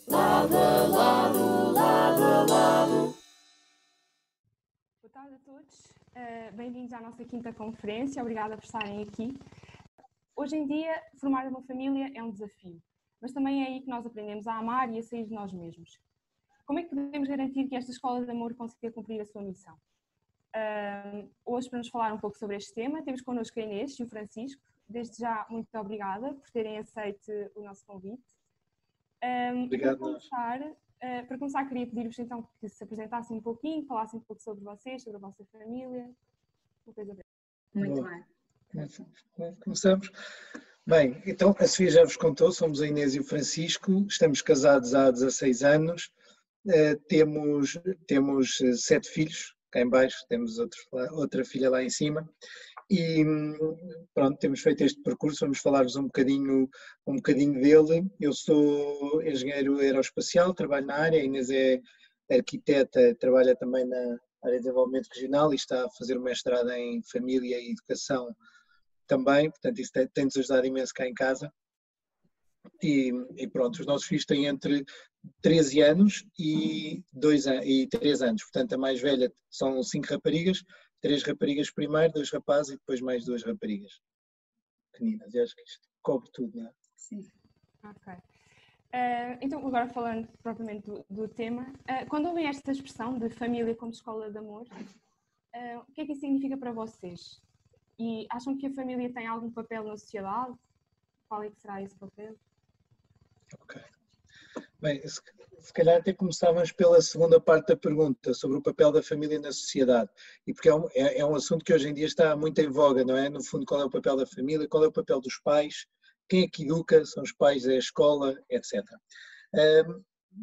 Lado a lado, lado a lado. Boa tarde a todos, bem-vindos à nossa quinta conferência, obrigada por estarem aqui. Hoje em dia, formar uma família é um desafio, mas também é aí que nós aprendemos a amar e a sair de nós mesmos. Como é que podemos garantir que esta escola de amor consiga cumprir a sua missão? Hoje, para nos falar um pouco sobre este tema, temos connosco a Inês e o Francisco. Desde já, muito obrigada por terem aceito o nosso convite. Obrigado. Para começar, queria pedir-vos então que se apresentassem um pouquinho, falassem um pouco sobre vocês, sobre a vossa família. Uma coisa bem. Muito bem. Começamos. Bem, então a Sofia já vos contou, somos a Inês e o Francisco, estamos casados há 16 anos, temos 7 filhos, cá em baixo, temos outra filha lá em cima. E pronto, temos feito este percurso, vamos falar-vos um bocadinho dele. Eu sou engenheiro aeroespacial, trabalho na área, a Inês é arquiteta, trabalha também na área de desenvolvimento regional e está a fazer o mestrado em família e educação também, portanto isso tem-nos ajudado imenso cá em casa. E pronto, os nossos filhos têm entre 13 anos e 3 anos, portanto a mais velha são 5 raparigas, 3 raparigas primeiro, 2 rapazes e depois mais 2 raparigas pequeninas. E acho que isto cobre tudo, não é? Sim. Ok. Então, agora falando propriamente do tema, quando ouvem esta expressão de família como escola de amor, o que é que isso significa para vocês? E acham que a família tem algum papel na sociedade? Qual é que será esse papel? Ok. Bem, se calhar até começávamos pela segunda parte da pergunta, sobre o papel da família na sociedade. E porque é um assunto que hoje em dia está muito em voga, não é? No fundo, qual é o papel da família, qual é o papel dos pais, quem é que educa, são os pais, é a escola, etc.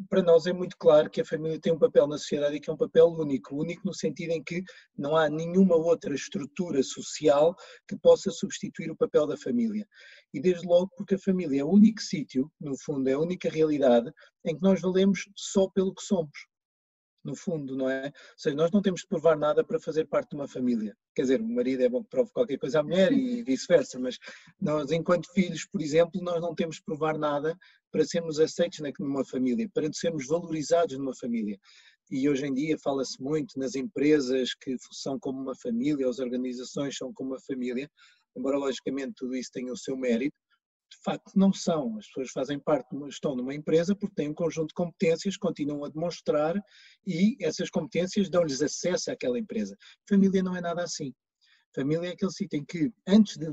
Para nós é muito claro que a família tem um papel na sociedade e que é um papel único no sentido em que não há nenhuma outra estrutura social que possa substituir o papel da família. E desde logo porque a família é o único sítio, no fundo, é a única realidade em que nós valemos só pelo que somos. No fundo, não é? Ou seja, nós não temos de provar nada para fazer parte de uma família. Quer dizer, o marido é bom que prove qualquer coisa à mulher e vice-versa, mas nós, enquanto filhos, por exemplo, nós não temos de provar nada para sermos aceitos numa família, para sermos valorizados numa família. E hoje em dia fala-se muito nas empresas que são como uma família, as organizações são como uma família, embora logicamente tudo isso tenha o seu mérito. De facto não são, as pessoas fazem parte, estão numa empresa porque têm um conjunto de competências, continuam a demonstrar e essas competências dão-lhes acesso àquela empresa. Família não é nada assim. Família é aquele sítio em que, antes de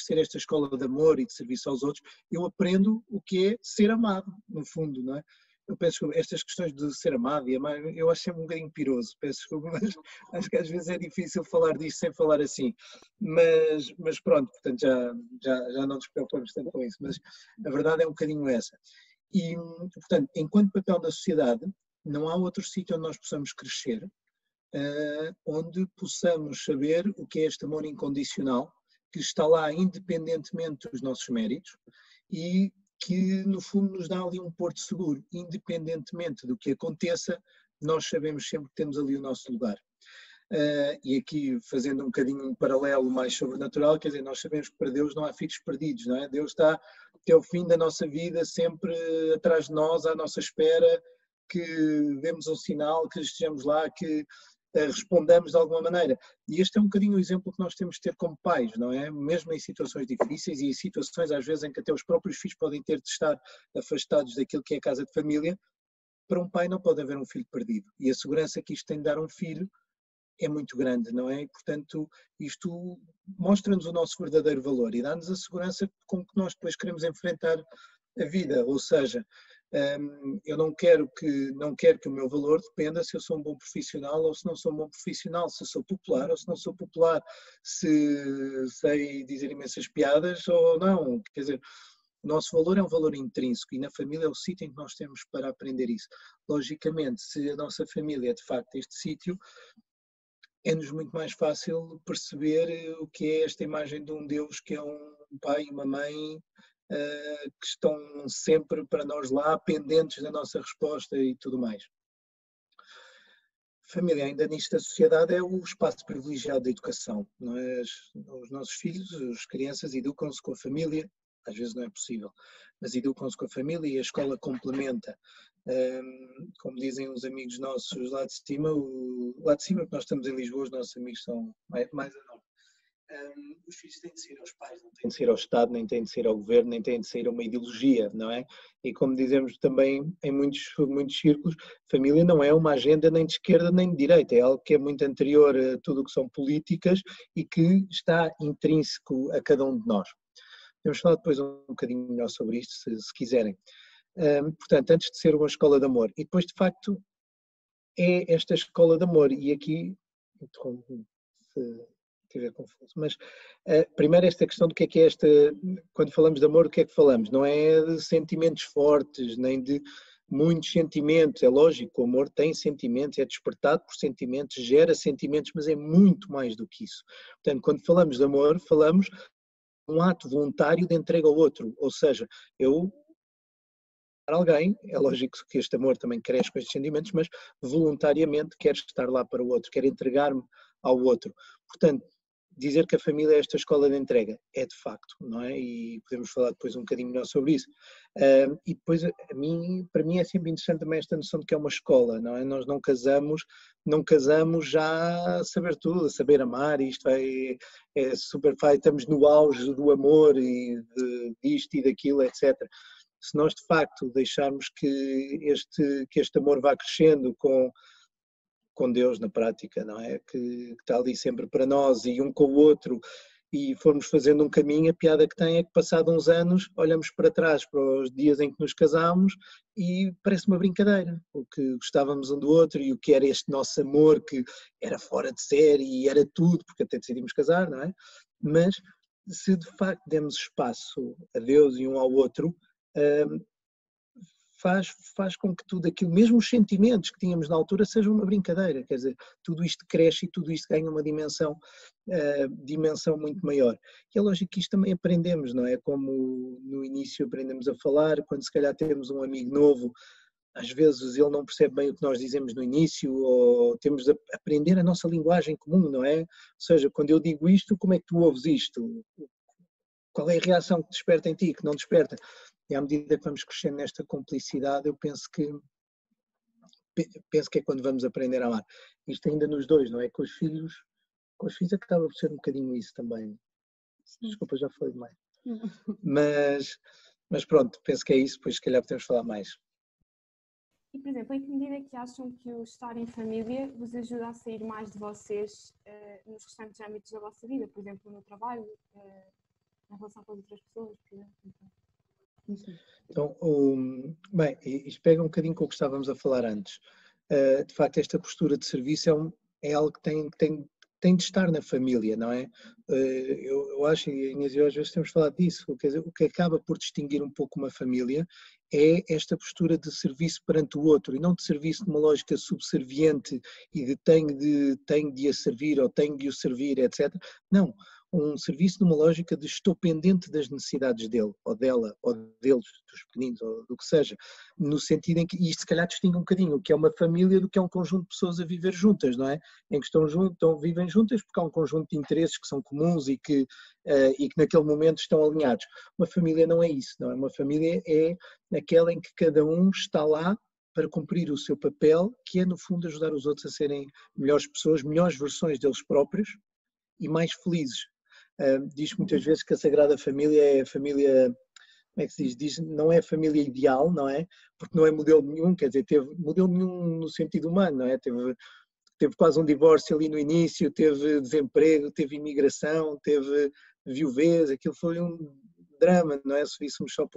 ser esta escola de amor e de serviço aos outros, eu aprendo o que é ser amado, no fundo, não é? Eu peço desculpa, estas questões de ser amado e amar, eu acho sempre um bocadinho piroso, peço desculpa, mas acho que às vezes é difícil falar disto sem falar assim. Mas pronto, portanto já não nos preocupamos tanto com isso, mas a verdade é um bocadinho essa. E, portanto, enquanto papel da sociedade, não há outro sítio onde nós possamos crescer, onde possamos saber o que é este amor incondicional, que está lá independentemente dos nossos méritos e que no fundo nos dá ali um porto seguro, independentemente do que aconteça, nós sabemos sempre que temos ali o nosso lugar. E aqui fazendo um bocadinho um paralelo mais sobrenatural, quer dizer, nós sabemos que para Deus não há filhos perdidos, não é? Deus está até o fim da nossa vida sempre atrás de nós, à nossa espera, que demos um sinal, que estejamos lá, que respondamos de alguma maneira. E este é um bocadinho o exemplo que nós temos de ter como pais, não é? Mesmo em situações difíceis e em situações às vezes em que até os próprios filhos podem ter de estar afastados daquilo que é a casa de família, para um pai não pode haver um filho perdido. E a segurança que isto tem de dar a um filho é muito grande, não é? E, portanto, isto mostra-nos o nosso verdadeiro valor e dá-nos a segurança com que nós depois queremos enfrentar a vida, ou seja, eu não quero que o meu valor dependa se eu sou um bom profissional ou se não sou um bom profissional, se eu sou popular ou se não sou popular, se sei dizer imensas piadas ou não, quer dizer, o nosso valor é um valor intrínseco e na família é o sítio em que nós temos para aprender isso. Logicamente, se a nossa família é de facto este sítio, é-nos muito mais fácil perceber o que é esta imagem de um Deus que é um pai e uma mãe que estão sempre para nós lá, pendentes da nossa resposta e tudo mais. Família, ainda nisto da sociedade, é o espaço privilegiado da educação. Não é? Os nossos filhos, as crianças, educam-se com a família, às vezes não é possível, mas educam-se com a família e a escola complementa. Como dizem os amigos nossos lá de cima, porque nós estamos em Lisboa, os nossos amigos são mais a norte. Os filhos têm de ser aos pais, não têm de ser ao Estado, nem têm de ser ao governo, nem têm de ser a uma ideologia, não é? E como dizemos também em muitos círculos, família não é uma agenda nem de esquerda nem de direita, é algo que é muito anterior a tudo o que são políticas e que está intrínseco a cada um de nós. Vamos falar depois um bocadinho melhor sobre isto, se quiserem. Portanto, antes de ser uma escola de amor, e depois de facto é esta escola de amor, e aqui, interrompo-me se estiver confuso, mas primeiro esta questão do que é esta, quando falamos de amor, o que é que falamos? Não é de sentimentos fortes, nem de muitos sentimentos, é lógico, o amor tem sentimentos, é despertado por sentimentos, gera sentimentos, mas é muito mais do que isso. Portanto, quando falamos de amor, falamos de um ato voluntário de entrega ao outro, ou seja, eu para alguém, é lógico que este amor também cresce com estes sentimentos, mas voluntariamente quero estar lá para o outro, quero entregar-me ao outro. Portanto, dizer que a família é esta escola de entrega, é de facto, não é? E podemos falar depois um bocadinho melhor sobre isso. E depois, para mim é sempre interessante também esta noção de que é uma escola, não é? Nós não casamos já a saber tudo, a saber amar, isto é super fácil, estamos no auge do amor e disto e daquilo, etc. Se nós de facto deixarmos que este amor vá crescendo com Deus na prática, não é? Que está ali sempre para nós e um com o outro, e formos fazendo um caminho, a piada que tem é que passado uns anos olhamos para trás, para os dias em que nos casámos e parece uma brincadeira, o que gostávamos um do outro e o que era este nosso amor que era fora de série e era tudo, porque até decidimos casar, não é? Mas se de facto demos espaço a Deus e um ao outro, faz com que tudo aquilo, mesmo os sentimentos que tínhamos na altura, sejam uma brincadeira, quer dizer, tudo isto cresce e tudo isto ganha uma dimensão muito maior. E é lógico que isto também aprendemos, não é? Como no início aprendemos a falar, quando se calhar temos um amigo novo, às vezes ele não percebe bem o que nós dizemos no início, ou temos de aprender a nossa linguagem comum, não é? Ou seja, quando eu digo isto, como é que tu ouves isto? Qual é a reação que desperta em ti, que não desperta? E à medida que vamos crescendo nesta cumplicidade, eu penso que é quando vamos aprender a amar. Isto ainda nos dois, não é? Com os filhos acaba por ser um bocadinho isso também. Desculpa, já falei demais. Mas pronto, penso que é isso, depois se calhar podemos falar mais. E, por exemplo, em que medida é que acham que o estar em família vos ajuda a sair mais de vocês nos restantes âmbitos da vossa vida? Por exemplo, no trabalho, na relação com as outras pessoas, por exemplo? Então, bem, isto pega um bocadinho com o que estávamos a falar antes. De facto, esta postura de serviço é algo que tem de estar na família, não é? Eu acho, e Inês e eu às vezes temos falado disso, quer dizer, o que acaba por distinguir um pouco uma família é esta postura de serviço perante o outro, e não de serviço numa lógica subserviente e de tenho de a servir ou tenho de o servir, etc. Não. Um serviço numa lógica de estou pendente das necessidades dele, ou dela, ou deles, dos pequeninos, ou do que seja, no sentido em que, e isto se calhar distingue um bocadinho o que é uma família do que é um conjunto de pessoas a viver juntas, não é? Em que vivem juntas porque há um conjunto de interesses que são comuns e que naquele momento estão alinhados. Uma família não é isso, não é? Uma família é aquela em que cada um está lá para cumprir o seu papel, que é no fundo ajudar os outros a serem melhores pessoas, melhores versões deles próprios e mais felizes. Diz muitas vezes que a Sagrada Família é a família, como é que se diz? Não é a família ideal, não é? Porque não é modelo nenhum, quer dizer, teve modelo nenhum no sentido humano, não é? Teve quase um divórcio ali no início, teve desemprego, teve imigração, teve viuvez, aquilo foi um drama, não é? Se víssemos só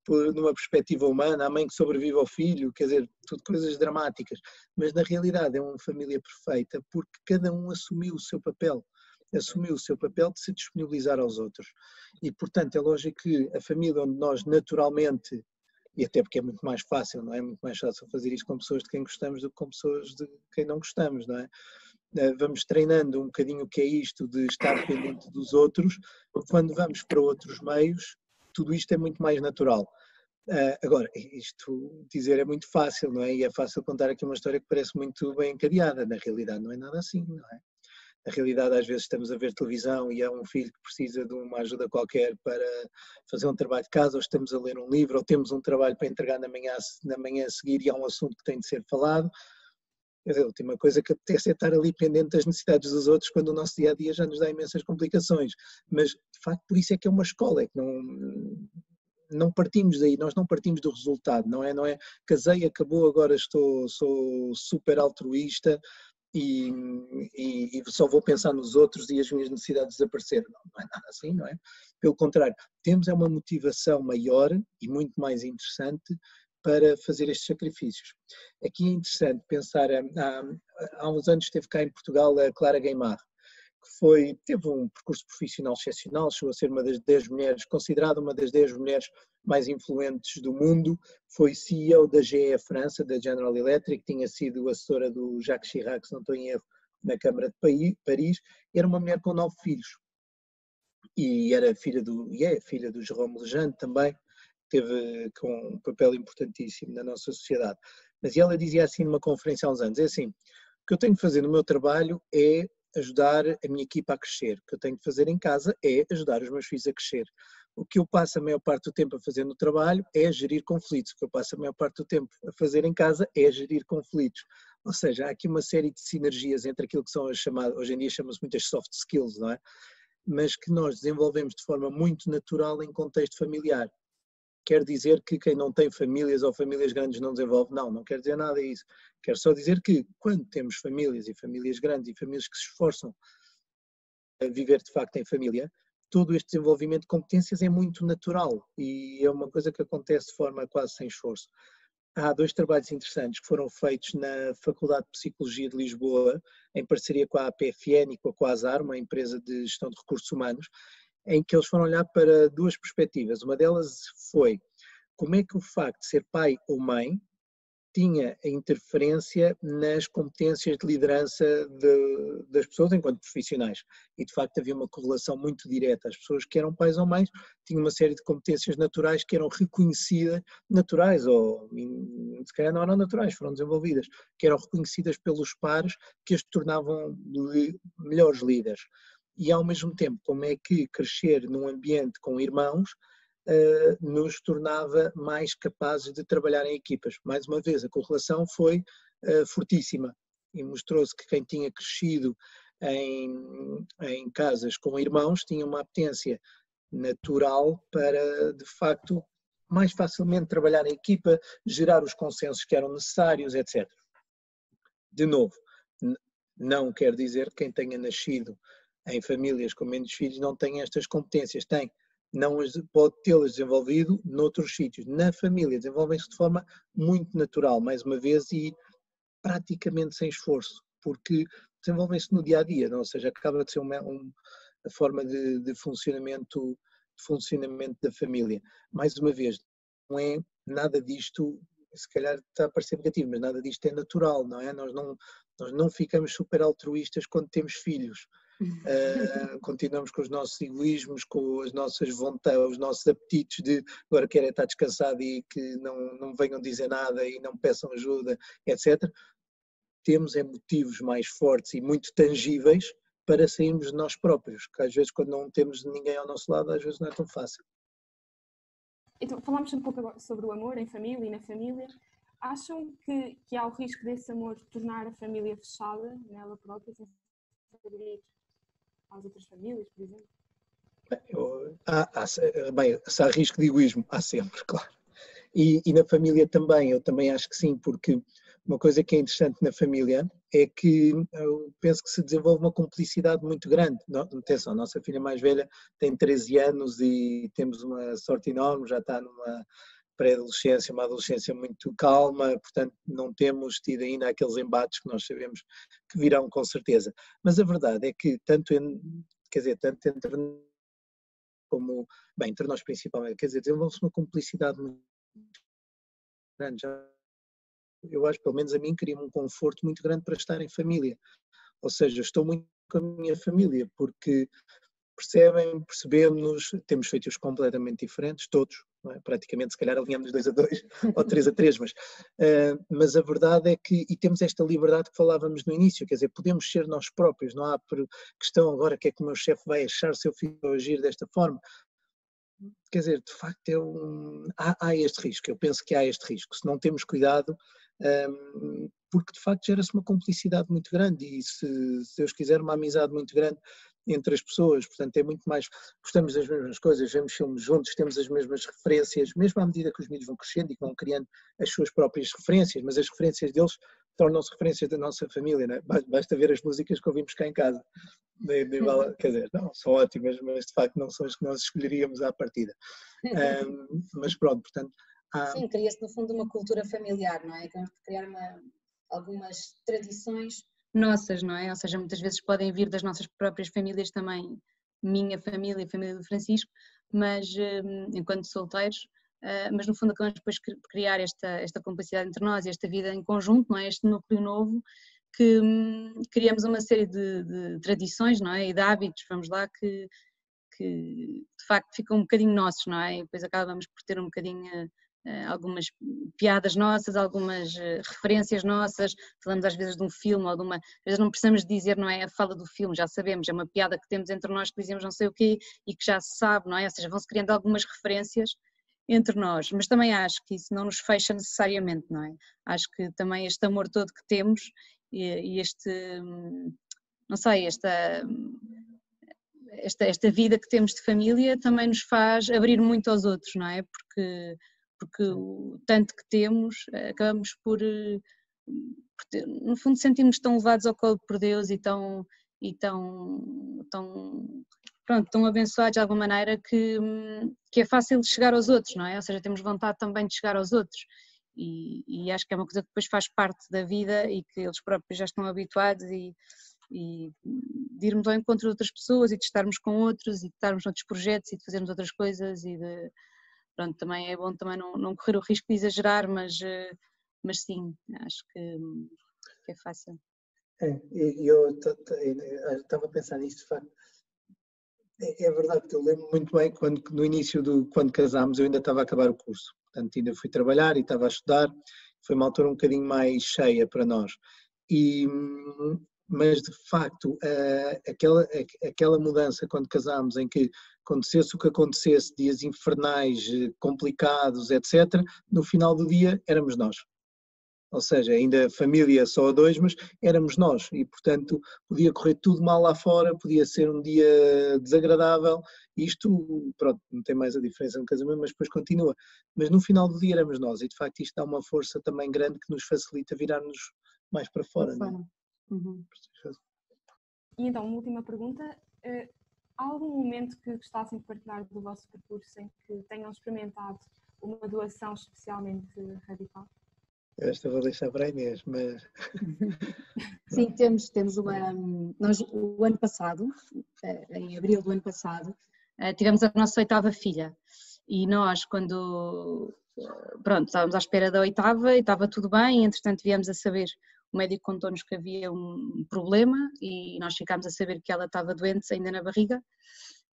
numa perspectiva humana, a mãe que sobrevive ao filho, quer dizer, tudo coisas dramáticas. Mas na realidade é uma família perfeita porque cada um assumiu o seu papel de se disponibilizar aos outros. E, portanto, é lógico que a família onde nós naturalmente, e até porque é muito mais fácil, não é? Muito mais fácil fazer isso com pessoas de quem gostamos do que com pessoas de quem não gostamos, não é? Vamos treinando um bocadinho o que é isto de estar pendente dos outros, quando vamos para outros meios, tudo isto é muito mais natural. Agora, isto dizer é muito fácil, não é? E é fácil contar aqui uma história que parece muito bem encadeada, na realidade não é nada assim, não é? Na realidade, às vezes estamos a ver televisão e há um filho que precisa de uma ajuda qualquer para fazer um trabalho de casa, ou estamos a ler um livro, ou temos um trabalho para entregar na manhã a seguir e há um assunto que tem de ser falado. Quer dizer, a última coisa que apetece é estar ali pendente das necessidades dos outros quando o nosso dia-a-dia já nos dá imensas complicações. Mas, de facto, por isso é que é uma escola, é que não partimos daí, nós não partimos do resultado, não é casei, acabou, agora sou super altruísta e só vou pensar nos outros e as minhas necessidades desapareceram. Não é nada assim, não é? Pelo contrário, temos uma motivação maior e muito mais interessante para fazer estes sacrifícios. Aqui é interessante pensar, há uns anos esteve cá em Portugal a Clara Gueimard, que teve um percurso profissional excepcional, chegou a ser uma das 10 mulheres, considerada uma das 10 mulheres mais influentes do mundo, foi CEO da GE França, da General Electric, tinha sido assessora do Jacques Chirac, se não estou em erro, na Câmara de Paris, era uma mulher com 9 filhos, e é filha do Jérôme Lejeune também, teve com um papel importantíssimo na nossa sociedade. Mas ela dizia assim numa conferência há uns anos, é assim, o que eu tenho de fazer no meu trabalho é ajudar a minha equipa a crescer. O que eu tenho de fazer em casa é ajudar os meus filhos a crescer. O que eu passo a maior parte do tempo a fazer no trabalho é gerir conflitos. O que eu passo a maior parte do tempo a fazer em casa é gerir conflitos. Ou seja, há aqui uma série de sinergias entre aquilo que são as chamadas, hoje em dia chamam-se muitas soft skills, não é? Mas que nós desenvolvemos de forma muito natural em contexto familiar. Quer dizer que quem não tem famílias ou famílias grandes não desenvolve? Não, não quer dizer nada disso. Quer só dizer que quando temos famílias e famílias grandes e famílias que se esforçam a viver de facto em família, todo este desenvolvimento de competências é muito natural e é uma coisa que acontece de forma quase sem esforço. Há 2 trabalhos interessantes que foram feitos na Faculdade de Psicologia de Lisboa, em parceria com a APFN e com a Quasar, uma empresa de gestão de recursos humanos, em que eles foram olhar para 2 perspectivas. Uma delas foi como é que o facto de ser pai ou mãe tinha a interferência nas competências de liderança das pessoas enquanto profissionais. E, de facto, havia uma correlação muito direta. As pessoas que eram pais ou mães tinham uma série de competências naturais que eram reconhecidas, naturais, ou se calhar não eram naturais, foram desenvolvidas, que eram reconhecidas pelos pares que as tornavam melhores líderes. E, ao mesmo tempo, como é que crescer num ambiente com irmãos nos tornava mais capazes de trabalhar em equipas. Mais uma vez, a correlação foi fortíssima e mostrou-se que quem tinha crescido em casas com irmãos tinha uma apetência natural para, de facto, mais facilmente trabalhar em equipa, gerar os consensos que eram necessários, etc. De novo, não quer dizer que quem tenha nascido em famílias com menos filhos não tenha estas competências. Tem. Não pode tê-las desenvolvido noutros sítios. Na família desenvolvem-se de forma muito natural, mais uma vez, e praticamente sem esforço, porque desenvolvem-se no dia-a-dia, ou seja, acaba de ser a forma de funcionamento da família. Mais uma vez, não é nada disto, se calhar está a parecer negativo, mas nada disto é natural, não é? Nós não ficamos super altruístas quando temos filhos. Continuamos com os nossos egoísmos, com as nossas vontades, os nossos apetites de agora quero estar descansado e que não venham dizer nada e não peçam ajuda, etc. Temos motivos mais fortes e muito tangíveis para sairmos de nós próprios, que às vezes quando não temos ninguém ao nosso lado, às vezes não é tão fácil. Então, falámos um pouco sobre o amor em família e na família. Acham que há o risco desse amor tornar a família fechada nela própria, sem abrir às outras famílias, por exemplo? Se há risco de egoísmo, há sempre, claro. E na família também, eu também acho que sim, porque uma coisa que é interessante na família é que eu penso que se desenvolve uma cumplicidade muito grande. Atenção, a nossa filha mais velha tem 13 anos e temos uma sorte enorme, já está numa pré-adolescência, uma adolescência muito calma, portanto não temos tido ainda aqueles embates que nós sabemos que virão com certeza. Mas a verdade é que tanto entre como, bem, entre nós principalmente, quer dizer, desenvolve-se uma cumplicidade muito grande. Eu acho, pelo menos a mim, cria-me um conforto muito grande para estar em família. Ou seja, estou muito com a minha família, porque percebemos-nos, temos feitios completamente diferentes, todos, não é? Praticamente, se calhar alinhamos 2-2 ou 3-3, mas a verdade é que, e temos esta liberdade que falávamos no início, quer dizer, podemos ser nós próprios, não há questão agora que é que o meu chefe vai achar se eu fico a agir desta forma. Quer dizer, de facto há este risco, eu penso que há este risco, se não temos cuidado, porque de facto gera-se uma cumplicidade muito grande e se Deus quiser uma amizade muito grande entre as pessoas, portanto é muito mais, gostamos das mesmas coisas, vemos filmes juntos, temos as mesmas referências, mesmo à medida que os miúdos vão crescendo e vão criando as suas próprias referências, mas as referências deles tornam-se referências da nossa família, não é? Basta ver as músicas que ouvimos cá em casa. Quer dizer, não, são ótimas, mas de facto não são as que nós escolheríamos à partida. Mas pronto, portanto... Sim, cria-se no fundo uma cultura familiar, não é? Temos que criar algumas tradições nossas, não é? Ou seja, muitas vezes podem vir das nossas próprias famílias também, minha família, a família do Francisco, mas enquanto solteiros, mas no fundo acabamos depois por criar esta complicidade entre nós e esta vida em conjunto, não é? Este núcleo novo, que criamos uma série de tradições, não é? E de hábitos, vamos lá, que de facto ficam um bocadinho nossos, não é? E depois acabamos por ter um bocadinho algumas piadas nossas, algumas referências nossas, falamos às vezes de um filme ou às vezes não precisamos dizer, não é a fala do filme, já sabemos, é uma piada que temos entre nós que dizemos não sei o quê e que já se sabe, não é? Ou seja, vão-se criando algumas referências entre nós, mas também acho que isso não nos fecha necessariamente, não é? Acho que também este amor todo que temos e não sei, esta vida que temos de família também nos faz abrir muito aos outros, não é? Porque o tanto que temos, acabamos por no fundo sentimos tão levados ao colo por Deus e tão pronto, tão abençoados de alguma maneira que é fácil chegar aos outros, não é? Ou seja, temos vontade também de chegar aos outros e acho que é uma coisa que depois faz parte da vida e que eles próprios já estão habituados e de irmos ao encontro de outras pessoas e de estarmos com outros e de estarmos noutros projetos e de fazermos outras coisas e de, pronto, também é bom também não correr o risco de exagerar, mas sim, acho que é fácil. Eu estava a pensar nisto, de facto, é verdade que eu lembro muito bem quando no início quando casámos eu ainda estava a acabar o curso, portanto ainda fui trabalhar e estava a estudar, foi uma altura um bocadinho mais cheia para nós, mas de facto aquela mudança quando casámos em que acontecesse o que acontecesse, dias infernais, complicados, etc., no final do dia éramos nós. Ou seja, ainda família só a dois, mas éramos nós e, portanto, podia correr tudo mal lá fora, podia ser um dia desagradável, isto, pronto, não tem mais a diferença no casamento, mas depois continua. Mas no final do dia éramos nós e, de facto, isto dá uma força também grande que nos facilita virar-nos mais para fora. Não é? Uhum. E então, uma última pergunta. Há algum momento que gostassem de partilhar do vosso percurso em que tenham experimentado uma doação especialmente radical? Esta vou deixar para a Inês, mas... Sim, temos nós o ano passado, em abril do ano passado, tivemos a nossa 8ª filha e nós pronto, estávamos à espera da 8ª e estava tudo bem e entretanto viemos a saber, o médico contou-nos que havia um problema e nós ficámos a saber que ela estava doente ainda na barriga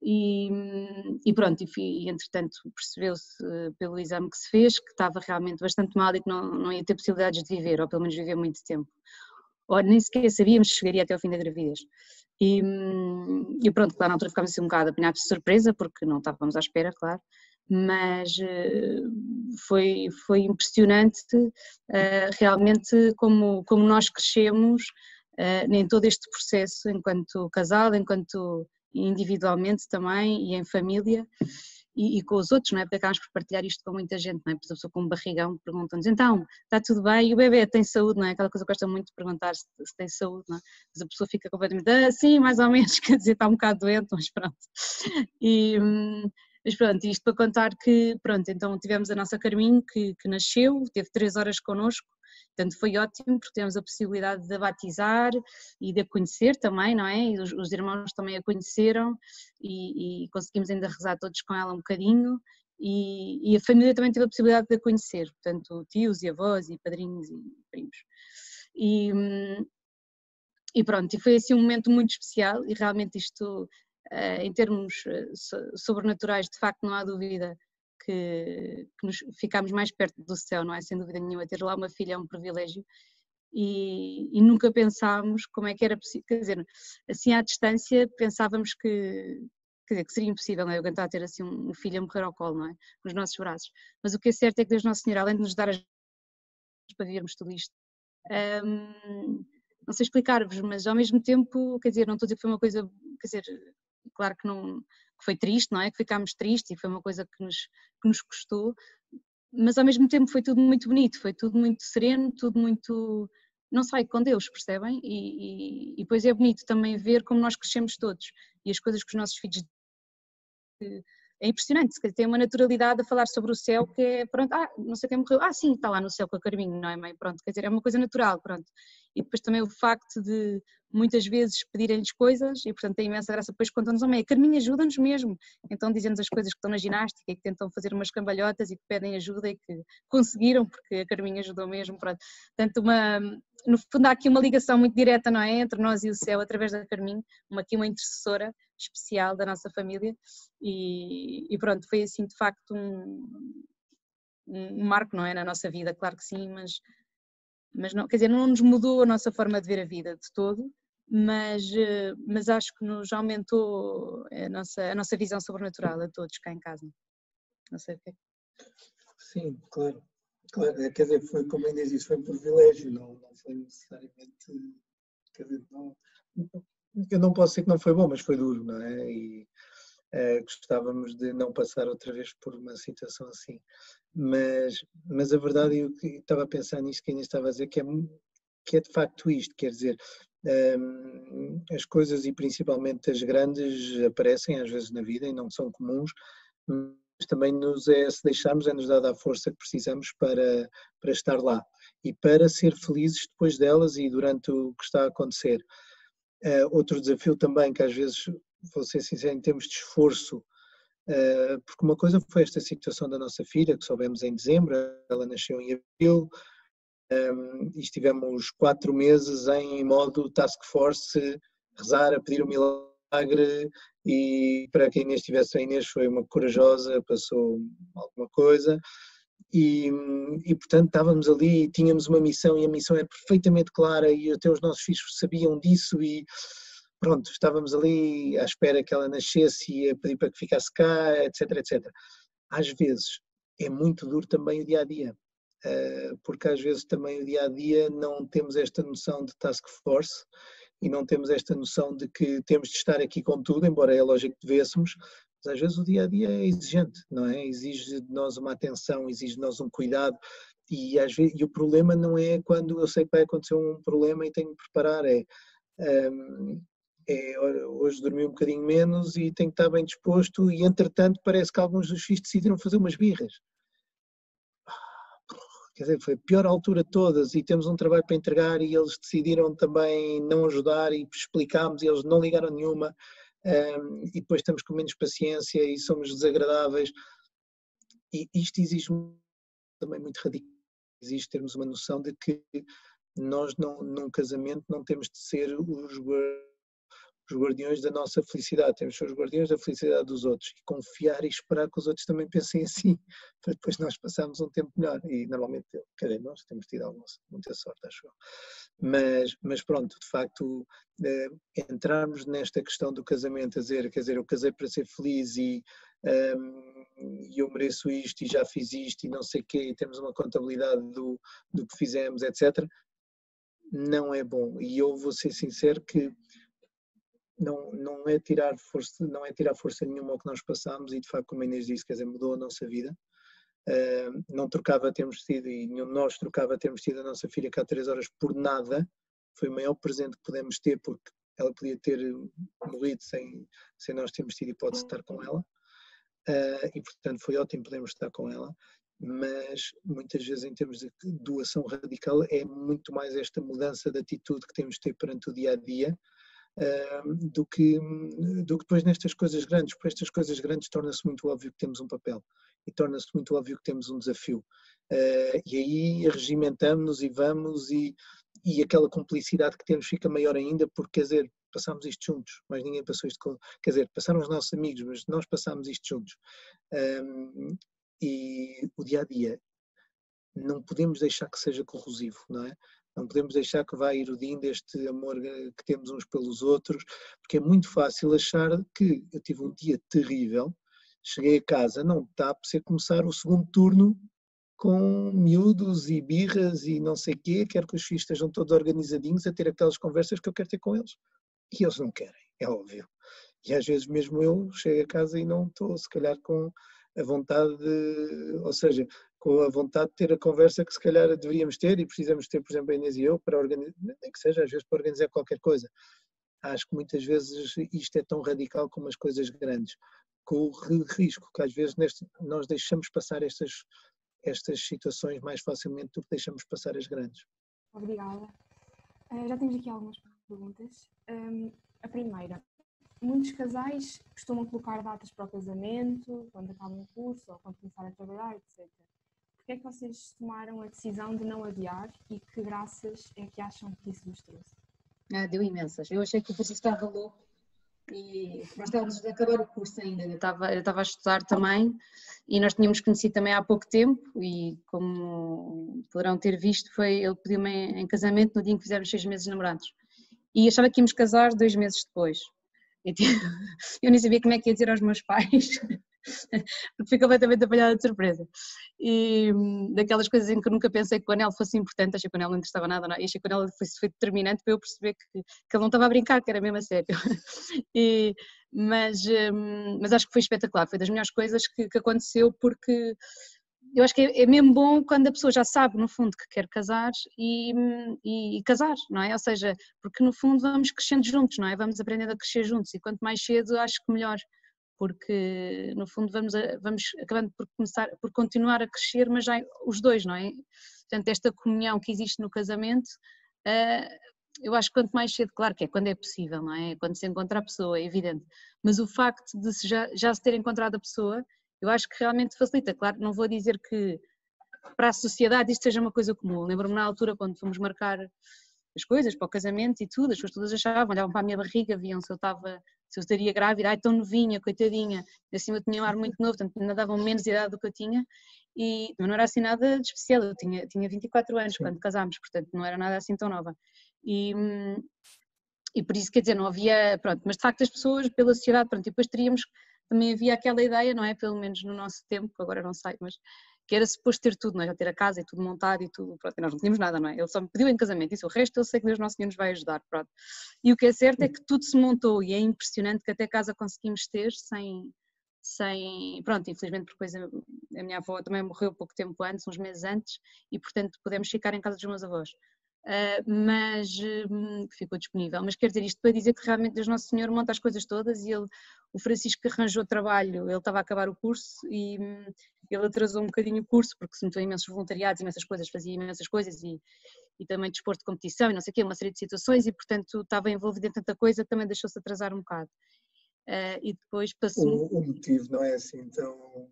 e pronto, e entretanto percebeu-se pelo exame que se fez que estava realmente bastante mal e que não ia ter possibilidades de viver, ou pelo menos viver muito tempo. Ou nem sequer sabíamos se chegaria até ao fim da gravidez. E pronto, claro, na altura ficámos assim um bocado apanhados de surpresa, porque não estávamos à espera, claro, mas foi impressionante realmente como nós crescemos em todo este processo, enquanto casal, enquanto individualmente também e em família e com os outros, não é? Porque acabamos por partilhar isto com muita gente, não é? Porque a pessoa com um barrigão pergunta-nos, então, está tudo bem? E o bebê tem saúde, não é? Aquela coisa que gosta muito de perguntar se tem saúde, não é? Mas a pessoa fica completamente, sim, mais ou menos, quer dizer, está um bocado doente, mas pronto. Mas pronto, isto para contar que, pronto, então tivemos a nossa Carminho que nasceu, teve 3 horas connosco, portanto foi ótimo porque tivemos a possibilidade de a batizar e de a conhecer também, não é? E os irmãos também a conheceram e conseguimos ainda rezar todos com ela um bocadinho e a família também teve a possibilidade de a conhecer, portanto tios e avós e padrinhos e primos. E pronto, e foi assim um momento muito especial e realmente isto, em termos sobrenaturais, de facto não há dúvida ficámos mais perto do céu, não é? Sem dúvida nenhuma, ter lá uma filha é um privilégio e nunca pensámos como é que era possível, quer dizer, assim à distância pensávamos que seria impossível, não é? Eu aguentar ter assim um filho a morrer ao colo, não é? Nos nossos braços. Mas o que é certo é que Deus Nosso Senhor, além de nos dar as para vivermos tudo isto, não sei explicar-vos, mas ao mesmo tempo, quer dizer, não estou a dizer que foi uma coisa, quer dizer, claro que não, que foi triste, não é? Que ficámos tristes e foi uma coisa que nos custou, mas ao mesmo tempo foi tudo muito bonito, foi tudo muito sereno, tudo muito, não sei, com Deus, percebem? E depois é bonito também ver como nós crescemos todos e as coisas que os nossos filhos é impressionante, tem uma naturalidade a falar sobre o céu que é, pronto, não sei quem morreu, sim, está lá no céu com a Carminho, não é mãe, pronto, quer dizer, é uma coisa natural, pronto. E depois também o facto de muitas vezes pedirem-lhes coisas e portanto tem imensa graça, depois contam-nos, mãe, a Carminho ajuda-nos mesmo, então dizem-nos as coisas que estão na ginástica e que tentam fazer umas cambalhotas e que pedem ajuda e que conseguiram porque a Carminho ajudou mesmo, pronto. Portanto, no fundo há aqui uma ligação muito direta, não é, entre nós e o céu através da Carminho, aqui uma intercessora especial da nossa família e pronto, foi assim de facto um marco, não é, na nossa vida, claro que sim, mas não, quer dizer, não nos mudou a nossa forma de ver a vida de todo, mas acho que nos aumentou a nossa visão sobrenatural a todos cá em casa. Não sei o que é. Sim, claro. Claro, quer dizer, foi como ainda disse, foi um privilégio, não foi necessariamente, quer dizer, eu não posso dizer que não foi bom, mas foi duro, não é? E gostávamos de não passar outra vez por uma situação assim. Mas a verdade, eu estava a pensar nisto que ainda estava a dizer, que é de facto isto, quer dizer, as coisas e principalmente as grandes aparecem às vezes na vida e não são comuns, mas também se deixarmos é-nos dada a força que precisamos para estar lá e para ser felizes depois delas e durante o que está a acontecer. Outro desafio também, que às vezes, vou ser sincero, em termos de esforço, porque uma coisa foi esta situação da nossa filha, que soubemos em dezembro, ela nasceu em abril, e estivemos 4 meses em modo task force, rezar, a pedir um milagre, e para quem Inês estivesse, a Inês foi uma corajosa, passou alguma coisa, e portanto estávamos ali e tínhamos uma missão e a missão é perfeitamente clara e até os nossos filhos sabiam disso e pronto, estávamos ali à espera que ela nascesse e a pedir para que ficasse cá, etc, etc. Às vezes é muito duro também o dia-a-dia, porque às vezes também o dia-a-dia não temos esta noção de task force e não temos esta noção de que temos de estar aqui com tudo, embora é lógico que devêssemos, mas às vezes o dia-a-dia é exigente, não é? Exige de nós uma atenção, exige de nós um cuidado e às vezes, e o problema não é quando eu sei que vai acontecer um problema e tenho que preparar, hoje dormi um bocadinho menos e tenho que estar bem disposto e entretanto parece que alguns dos filhos decidiram fazer umas birras. Quer dizer, foi a pior altura de todas e temos um trabalho para entregar e eles decidiram também não ajudar e explicámos e eles não ligaram nenhuma e depois estamos com menos paciência e somos desagradáveis e isto exige também muito radical, exige termos uma noção de que nós num casamento não temos de ser os guardiões da nossa felicidade, temos de ser os guardiões da felicidade dos outros e confiar e esperar que os outros também pensem assim, para depois nós passarmos um tempo melhor e normalmente, quer dizer, nós temos tido muita sorte, acho eu. Mas pronto, de facto, entrarmos nesta questão do casamento, quer dizer, eu casei para ser feliz e eu mereço isto e já fiz isto e não sei o quê, e temos uma contabilidade do que fizemos, etc., não é bom. E eu vou ser sincero que não é tirar força nenhuma ao que nós passamos e de facto, como a Inês disse, quer dizer, mudou a nossa vida. Não trocava termos tido e nenhum de nós trocava termos tido a nossa filha cá 3 horas por nada. Foi o maior presente que pudemos ter porque ela podia ter morrido sem nós termos tido hipótese de estar com ela. E portanto foi ótimo podermos estar com ela, mas muitas vezes em termos de doação radical é muito mais esta mudança de atitude que temos de ter perante o dia-a-dia do que depois nestas coisas grandes, porque estas coisas grandes torna-se muito óbvio que temos um papel e torna-se muito óbvio que temos um desafio e aí regimentamos-nos e vamos e aquela cumplicidade que temos fica maior ainda porque, quer dizer, passámos isto juntos, mas ninguém passou isto quer dizer, passaram os nossos amigos, mas nós passámos isto juntos e o dia-a-dia. Não podemos deixar que seja corrosivo, não é? Não podemos deixar que vá erudindo este amor que temos uns pelos outros, porque é muito fácil achar que eu tive um dia terrível, cheguei a casa, não está por ser começar o segundo turno com miúdos e birras e não sei o quê, quero que os filhos estejam todos organizadinhos a ter aquelas conversas que eu quero ter com eles. E eles não querem, é óbvio. E às vezes mesmo eu chego a casa e não estou, se calhar, com a vontade ou seja, com a vontade de ter a conversa que se calhar deveríamos ter e precisamos ter, por exemplo, a Inês e eu, para organizar, nem que seja às vezes para organizar qualquer coisa. Acho que muitas vezes isto é tão radical como as coisas grandes, com o risco que às vezes nós deixamos passar estas situações mais facilmente do que deixamos passar as grandes. Obrigada. Já temos aqui algumas perguntas. A primeira, muitos casais costumam colocar datas para o casamento, quando acabam o curso ou quando começarem a trabalhar, etc. Por que é que vocês tomaram a decisão de não adiar e que graças é que acham que isso vos trouxe? Deu imensas. Eu achei que o Francisco estava louco e nós estávamos a acabar o curso ainda. Eu estava a estudar também e nós tínhamos conhecido também há pouco tempo e, como poderão ter visto, ele pediu-me em casamento no dia em que fizemos 6 meses de namorados. E achava que íamos casar 2 meses depois. Eu nem sabia como é que ia dizer aos meus pais, porque fui completamente apanhada de surpresa. E daquelas coisas em que eu nunca pensei que o anel fosse importante, achei que o anel não interessava nada, não, e achei que o anel foi determinante para eu perceber que ele não estava a brincar, que era mesmo a sério. Mas acho que foi espetacular, foi das melhores coisas que aconteceu, porque eu acho que é mesmo bom quando a pessoa já sabe, no fundo, que quer casar e casar, não é? Ou seja, porque no fundo vamos crescendo juntos, não é? Vamos aprendendo a crescer juntos e quanto mais cedo acho que melhor, porque no fundo vamos acabando por continuar a crescer, mas já os dois, não é? Portanto, esta comunhão que existe no casamento, eu acho que quanto mais cedo, claro que é quando é possível, não é? Quando se encontra a pessoa, é evidente, mas o facto de já se ter encontrado a pessoa, eu acho que realmente facilita. Claro, não vou dizer que para a sociedade isto seja uma coisa comum. Lembro-me na altura quando fomos marcar as coisas para o casamento e tudo, as pessoas todas achavam, olhavam para a minha barriga, viam se eu estaria grávida, ai tão novinha, coitadinha, e assim eu tinha um ar muito novo, portanto ainda davam menos idade do que eu tinha, e não era assim nada de especial, eu tinha 24 anos quando casámos, portanto não era nada assim tão nova. E por isso, quer dizer, não havia, pronto, mas de facto as pessoas pela sociedade, pronto, e depois também havia aquela ideia, não é, pelo menos no nosso tempo, agora não sei, mas que era suposto ter tudo, não é, já ter a casa e tudo montado e tudo, pronto, e nós não tínhamos nada, não é, ele só me pediu em casamento, isso, o resto eu sei que Deus Nosso Senhor nos vai ajudar, pronto. E o que é certo é que tudo se montou e é impressionante que até casa conseguimos ter pronto, infelizmente por coisa, a minha avó também morreu pouco tempo antes, uns meses antes, e portanto pudemos ficar em casa dos meus avós. Mas ficou disponível, mas quer dizer isto para dizer que realmente Deus Nosso Senhor monta as coisas todas e o Francisco arranjou trabalho, ele estava a acabar o curso e ele atrasou um bocadinho o curso porque se meteu em imensos voluntariados, imensas coisas, fazia imensas coisas e também desporto de competição e não sei o quê, uma série de situações e portanto estava envolvido em tanta coisa, também deixou-se atrasar um bocado. E depois passou... O motivo não é assim tão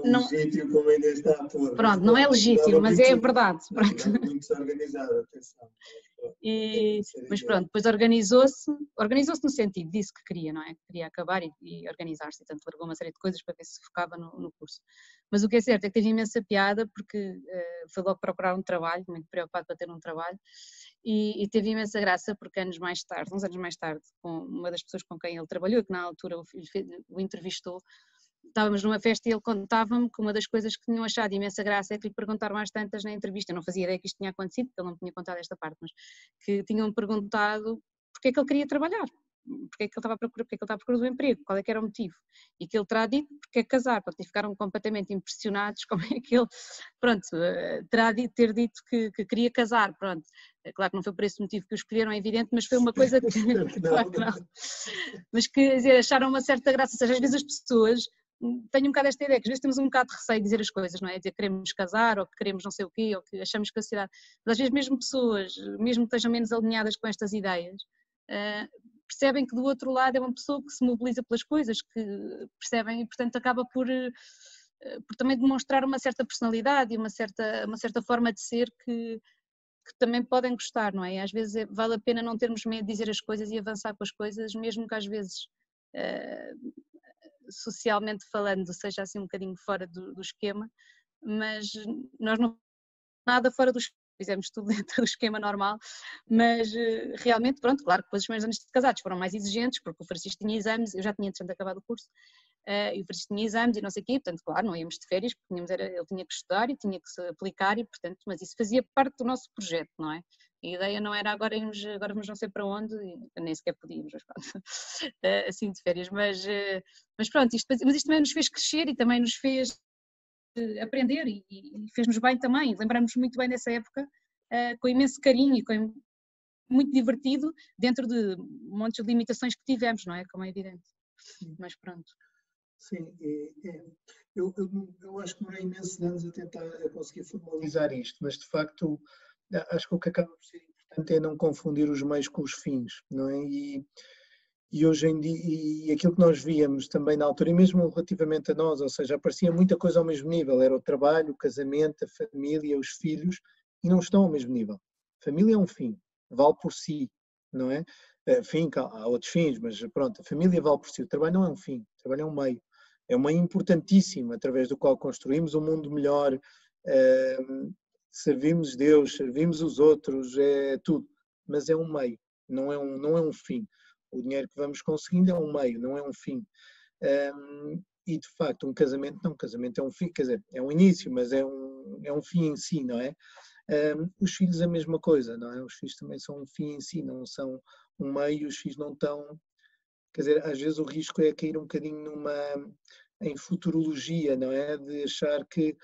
legítimo como ainda está a pôr. Pronto, não é legítimo, mas é verdade. Pronto. Muito desorganizado, atenção. Mas pronto, depois organizou-se no sentido, disse que queria, não é? Queria acabar e organizar-se, portanto largou uma série de coisas para ver se focava no curso. Mas o que é certo é que teve imensa piada, porque foi logo procurar um trabalho, muito preocupado para ter um trabalho, e teve imensa graça, porque uns anos mais tarde, com uma das pessoas com quem ele trabalhou, que na altura o entrevistou, estávamos numa festa e ele contava-me que uma das coisas que tinham achado imensa graça é que lhe perguntaram às tantas na entrevista, eu não fazia ideia que isto tinha acontecido, porque ele não tinha contado esta parte, mas que tinham perguntado porque é que ele queria trabalhar, porque é que ele estava à procura do emprego, qual é que era o motivo, e que ele terá dito porque é casar, pronto, e ficaram completamente impressionados como é que ele, pronto, ter dito que queria casar, pronto, claro que não foi por esse motivo que o escolheram, é evidente, mas foi uma coisa que, claro que não, mas que dizer, acharam uma certa graça, ou seja, às vezes as pessoas tenho um bocado esta ideia, que às vezes temos um bocado de receio de dizer as coisas, não é? Dizer que queremos casar, ou que queremos não sei o quê, ou que achamos que a sociedade... Mas às vezes mesmo pessoas, mesmo que estejam menos alinhadas com estas ideias, percebem que do outro lado é uma pessoa que se mobiliza pelas coisas, que percebem e portanto acaba por também demonstrar uma certa personalidade e uma certa forma de ser que também podem gostar, não é? E às vezes vale a pena não termos medo de dizer as coisas e avançar com as coisas, mesmo que às vezes... socialmente falando, seja assim um bocadinho fora do esquema, mas nós não nada fora do esquema, fizemos tudo dentro do esquema normal, mas realmente, pronto, claro que depois os primeiros anos de casados foram mais exigentes, porque o Francisco tinha exames, eu já tinha entretanto acabado o curso, e o Francisco tinha exames e não sei o quê, portanto, claro, não íamos de férias, porque ele tinha que estudar e tinha que se aplicar, e portanto, mas isso fazia parte do nosso projeto, não é? A ideia não era agora vamos não sei para onde, nem sequer podíamos, mas pronto, assim de férias, mas pronto, mas isto também nos fez crescer e também nos fez aprender e fez-nos bem também, lembramos muito bem dessa época, com imenso carinho e muito divertido, dentro de montes de limitações que tivemos, não é? Como é evidente, mas pronto. Sim, eu acho que demorei imensos anos a tentar conseguir formalizar isto, mas de facto acho que o que acaba por ser importante é não confundir os meios com os fins, não é? E hoje em dia, e aquilo que nós víamos também na altura, e mesmo relativamente a nós, ou seja, aparecia muita coisa ao mesmo nível, era o trabalho, o casamento, a família, os filhos, e não estão ao mesmo nível. Família é um fim, vale por si, não é? Fim, há outros fins, mas pronto, a família vale por si, o trabalho não é um fim, o trabalho é um meio importantíssimo, através do qual construímos um mundo melhor, servimos Deus, servimos os outros, é tudo, mas é um meio, não é um fim. O dinheiro que vamos conseguindo é um meio, não é um fim. E de facto, um casamento é um fim, quer dizer, é um início, mas é um fim em si, não é? Os filhos a mesma coisa, não é? Os filhos também são um fim em si, não são um meio, os filhos não estão. Quer dizer, às vezes o risco é cair um bocadinho em futurologia, não é? De achar que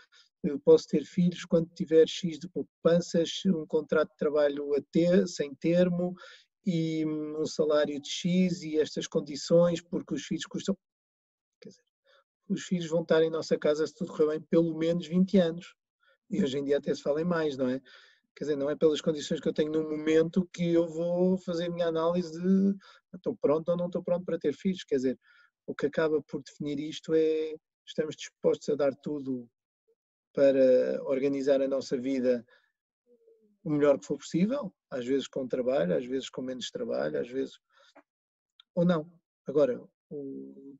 eu posso ter filhos quando tiver X de poupanças, um contrato de trabalho sem termo, e um salário de X e estas condições, porque os filhos custam. Quer dizer, os filhos vão estar em nossa casa, se tudo correr bem, pelo menos 20 anos. E hoje em dia até se fala em mais, não é? Quer dizer, não é pelas condições que eu tenho no momento que eu vou fazer a minha análise de estou pronto ou não estou pronto para ter filhos. Quer dizer, o que acaba por definir isto é estamos dispostos a dar tudo para organizar a nossa vida o melhor que for possível, às vezes com trabalho, às vezes com menos trabalho, às vezes ou não. Agora,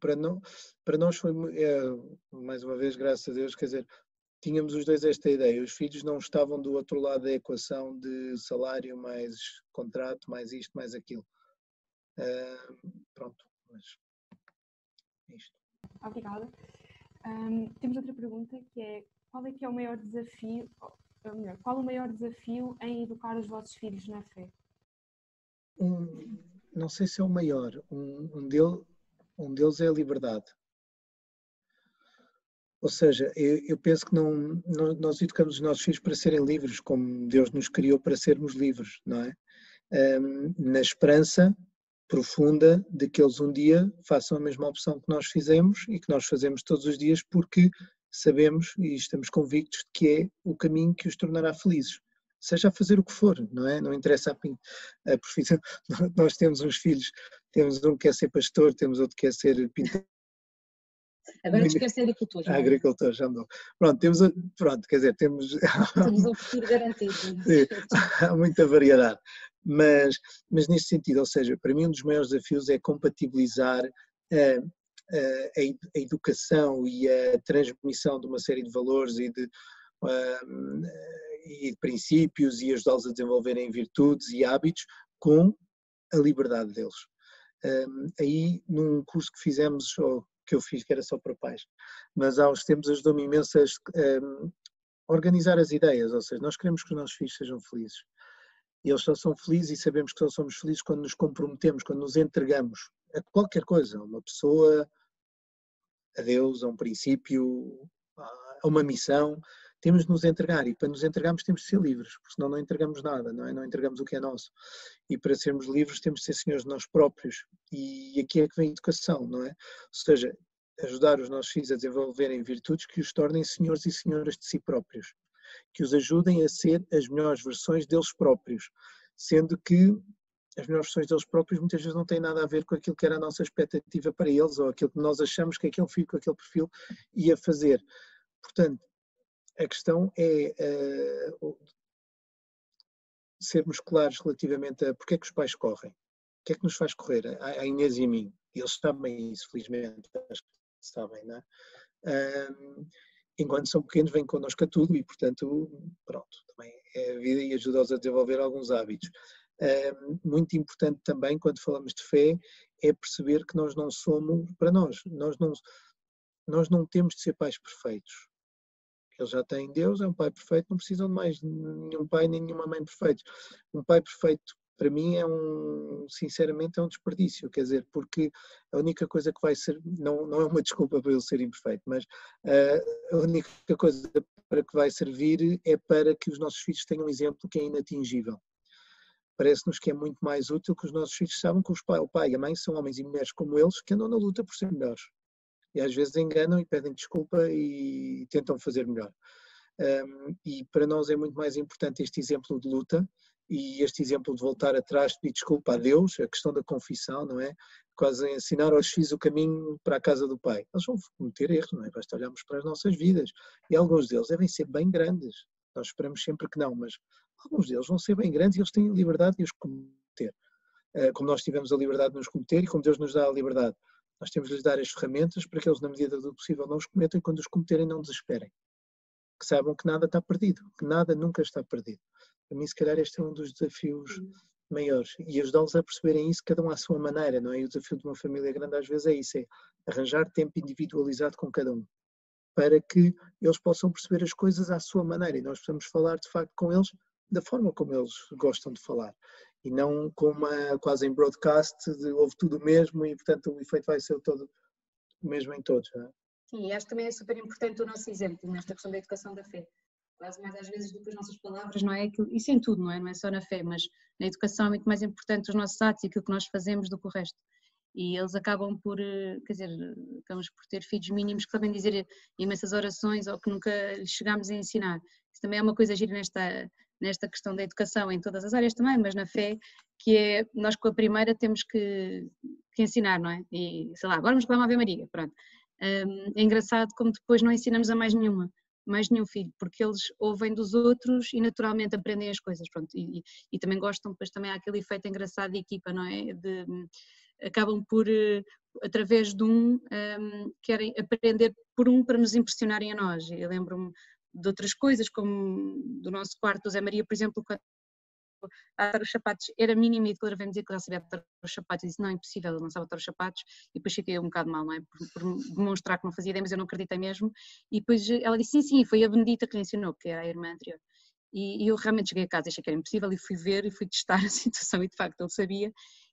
para nós foi, mais uma vez, graças a Deus, quer dizer, tínhamos os dois esta ideia, os filhos não estavam do outro lado da equação de salário mais contrato, mais isto, mais aquilo. Pronto, mas isto. Obrigada. Temos outra pergunta que é o maior desafio, ou melhor, qual o maior desafio em educar os vossos filhos na fé? Não sei se é o maior, um deles é a liberdade. Ou seja, eu penso que nós educamos os nossos filhos para serem livres, como Deus nos criou para sermos livres, não é? Na esperança profunda de que eles um dia façam a mesma opção que nós fizemos e que nós fazemos todos os dias, porque sabemos e estamos convictos de que é o caminho que os tornará felizes. Seja a fazer o que for, não é? Não interessa a profissão. Nós temos uns filhos, temos um que quer ser pastor, temos outro que quer ser pintor. Agora esquece a agricultura. A agricultura já andou. Pronto, quer dizer, temos... Temos um futuro garantido. Sim, há muita variedade. Mas neste sentido, ou seja, para mim um dos maiores desafios é compatibilizar a educação e a transmissão de uma série de valores e de princípios e ajudá-los a desenvolverem virtudes e hábitos com a liberdade deles. Aí, num curso que fizemos, ou que eu fiz, que era só para pais, mas há uns tempos ajudou-me imenso a organizar as ideias, ou seja, nós queremos que os nossos filhos sejam felizes. E eles só são felizes e sabemos que só somos felizes quando nos comprometemos, quando nos entregamos a qualquer coisa, a uma pessoa, a Deus, a um princípio, a uma missão. Temos de nos entregar, e para nos entregarmos temos de ser livres, porque senão não entregamos nada, não é? Não entregamos o que é nosso. E para sermos livres temos de ser senhores de nós próprios. E aqui é que vem a educação, não é? Ou seja, ajudar os nossos filhos a desenvolverem virtudes que os tornem senhores e senhoras de si próprios, que os ajudem a ser as melhores versões deles próprios, sendo que as melhores versões deles próprios muitas vezes não têm nada a ver com aquilo que era a nossa expectativa para eles, ou aquilo que nós achamos que aquele filho com aquele perfil ia fazer. Portanto, a questão é sermos claros relativamente a porque é que os pais correm, o que é que nos faz correr, a Inês e a mim, e eles sabem isso, felizmente, acho que sabem, não é? Enquanto são pequenos, vêm connosco a tudo e, portanto, pronto, também é a vida e ajuda-os a desenvolver alguns hábitos. Muito importante também, quando falamos de fé, é perceber que nós não somos, para nós não temos de ser pais perfeitos. Eles já têm Deus, é um pai perfeito, não precisam de mais nenhum pai nem nenhuma mãe perfeitos. Um pai perfeito, para mim, sinceramente, é um desperdício, quer dizer, porque a única coisa que vai ser, não é uma desculpa para ele ser imperfeito, mas a única coisa para que vai servir é para que os nossos filhos tenham um exemplo que é inatingível. Parece-nos que é muito mais útil que os nossos filhos saibam que o pai e a mãe são homens e mulheres como eles que andam na luta por ser melhores. E às vezes enganam e pedem desculpa e tentam fazer melhor. E para nós é muito mais importante este exemplo de luta e este exemplo de voltar atrás, pedir desculpa a Deus, a questão da confissão, não é? Quase ensinar aos filhos o caminho para a casa do Pai. Eles vão cometer erros, não é? Basta olharmos para as nossas vidas. E alguns deles devem ser bem grandes. Nós esperamos sempre que não, mas alguns deles vão ser bem grandes e eles têm a liberdade de os cometer. Como nós tivemos a liberdade de nos cometer e como Deus nos dá a liberdade. Nós temos de lhes dar as ferramentas para que eles, na medida do possível, não os cometam e quando os cometerem não desesperem. Que saibam que nada está perdido, que nada nunca está perdido. Para mim, se calhar, este é um dos desafios maiores. E ajudá-los a perceberem isso, cada um à sua maneira, não é? E o desafio de uma família grande às vezes é isso, é arranjar tempo individualizado com cada um, para que eles possam perceber as coisas à sua maneira e nós possamos falar, de facto, com eles da forma como eles gostam de falar. E não como quase em broadcast, de ouve tudo o mesmo e, portanto, o efeito vai ser todo o mesmo em todos, não é? Sim, acho que também é super importante o nosso exemplo nesta questão da educação da fé. Quase mais às vezes do que as nossas palavras, não é? Isso em tudo, não é? Não é só na fé, mas na educação é muito mais importante os nossos atos e aquilo que nós fazemos do que o resto. E eles acabam por, quer dizer, acabamos por ter filhos mínimos que sabem dizer imensas orações ou que nunca lhes chegámos a ensinar. Isso também é uma coisa gira nesta questão da educação, em todas as áreas também, mas na fé, que é, nós com a primeira temos que ensinar, não é? E, sei lá, agora vamos falar uma Ave Maria, pronto. É engraçado como depois não ensinamos a mais nenhum filho, porque eles ouvem dos outros e naturalmente aprendem as coisas, pronto, e também gostam, depois também há aquele efeito engraçado de equipa, não é? Acabam por, através de querem aprender por para nos impressionarem a nós. Eu lembro-me de outras coisas, como do nosso quarto, o Zé Maria, por exemplo, quando a atar os sapatos era mínimo e ela vem dizer que ela sabia atar os sapatos, eu disse não, é impossível, ela não sabe atar os sapatos, e depois fiquei um bocado mal, não é? Por demonstrar que não fazia ideia, mas eu não acreditei mesmo, e depois ela disse sim, foi a Benedita que lhe ensinou, que era a irmã anterior. E eu realmente cheguei a casa, achei que era impossível e fui ver e fui testar a situação e de facto ele sabia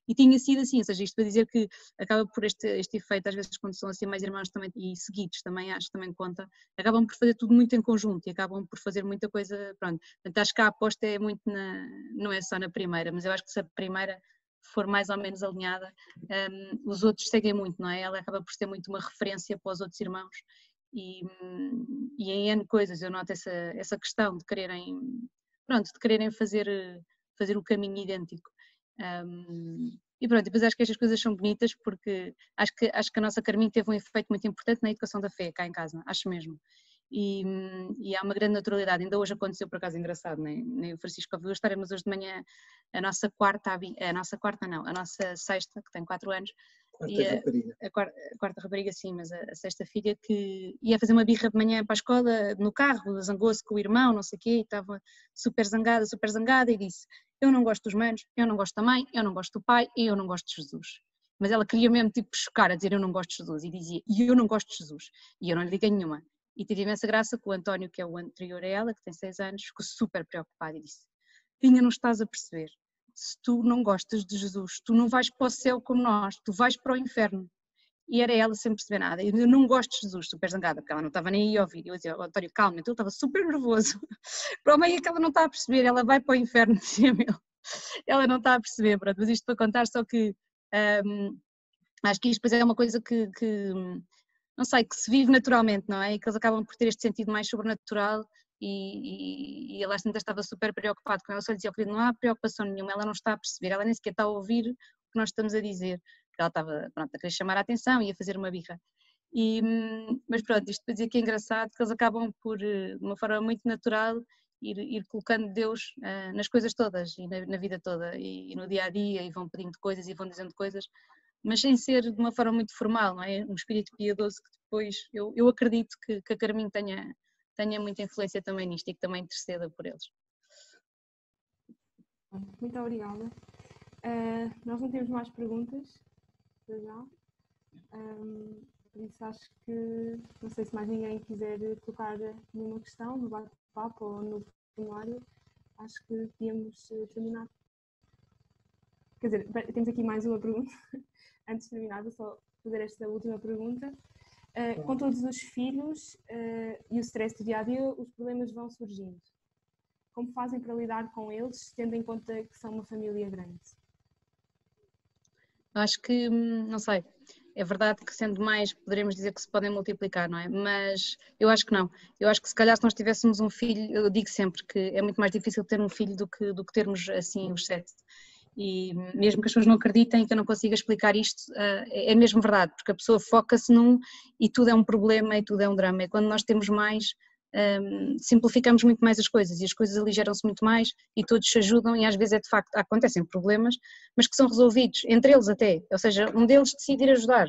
e tinha sido assim, ou seja, isto para dizer que acaba por este efeito, às vezes quando são assim mais irmãos também e seguidos também, acho que também conta, acabam por fazer tudo muito em conjunto e acabam por fazer muita coisa, pronto, portanto acho que a aposta é muito não é só na primeira, mas eu acho que se a primeira for mais ou menos alinhada, os outros seguem muito, não é? Ela acaba por ser muito uma referência para os outros irmãos e em N coisas eu noto essa questão de quererem, pronto, de quererem fazer o caminho idêntico. E pronto, depois acho que estas coisas são bonitas porque acho que a nossa Carminho teve um efeito muito importante na educação da fé cá em casa, acho mesmo. E há uma grande naturalidade, ainda hoje aconteceu por acaso engraçado, nem o Francisco ouviu a história, mas hoje de manhã a nossa sexta, que tem 4 anos, a quarta rapariga sim, mas a sexta filha que ia fazer uma birra de manhã para a escola, no carro, zangou-se com o irmão, não sei o quê, e estava super zangada e disse, eu não gosto dos manos, eu não gosto da mãe, eu não gosto do pai e eu não gosto de Jesus. Mas ela queria mesmo tipo chocar a dizer eu não gosto de Jesus e dizia, e eu não gosto de Jesus, e eu não lhe liguei nenhuma. E tive imensa graça que o António, que é o anterior a ela, que tem 6 anos, ficou super preocupado e disse, Vinha, não estás a perceber, se tu não gostas de Jesus, tu não vais para o céu como nós, tu vais para o inferno. E era ela sem perceber nada, eu não gosto de Jesus, super zangada, porque ela não estava nem aí a ouvir, eu dizia, António, calma, então ele estava super nervoso, para o meio é que ela não está a perceber, ela vai para o inferno, dizia-me ele, ela não está a perceber, pronto, mas isto para contar só que, acho que isto depois é uma coisa que não sei, que se vive naturalmente, não é? E que eles acabam por ter este sentido mais sobrenatural e ela às tantas estava super preocupada com ela, só lhe dizia, não há preocupação nenhuma, ela não está a perceber, ela nem sequer está a ouvir o que nós estamos a dizer, porque ela estava, pronto, a querer chamar a atenção e a fazer uma birra. Mas pronto, isto para dizer que é engraçado, que eles acabam por, de uma forma muito natural, ir colocando Deus nas coisas todas e na vida toda e no dia a dia e vão pedindo coisas e vão dizendo coisas. mas sem ser de uma forma muito formal, não é? Um espírito piedoso que depois, eu acredito que a Carminho tenha muita influência também nisto e que também interceda por eles. Muito obrigada. Nós não temos mais perguntas, para já. Por isso acho que, não sei se mais ninguém quiser colocar nenhuma questão no bate-papo ou no formulário, acho que podíamos terminar. Quer dizer, temos aqui mais uma pergunta. Antes de terminar, vou só fazer esta última pergunta. Com todos os filhos e o stress do dia-a-dia, os problemas vão surgindo. Como fazem para lidar com eles, tendo em conta que são uma família grande? Acho que, não sei, é verdade que sendo mais, poderemos dizer que se podem multiplicar, não é? Mas eu acho que não. Eu acho que se calhar se nós tivéssemos um filho, eu digo sempre que é muito mais difícil ter um filho do que termos assim os 7. E mesmo que as pessoas não acreditem, que eu não consiga explicar isto, é mesmo verdade, porque a pessoa foca-se num e tudo é um problema e tudo é um drama. E quando nós temos mais, simplificamos muito mais as coisas e as coisas aligeram-se muito mais e todos se ajudam e às vezes de facto acontecem problemas, mas que são resolvidos, entre eles até, ou seja, um deles decide ir ajudar,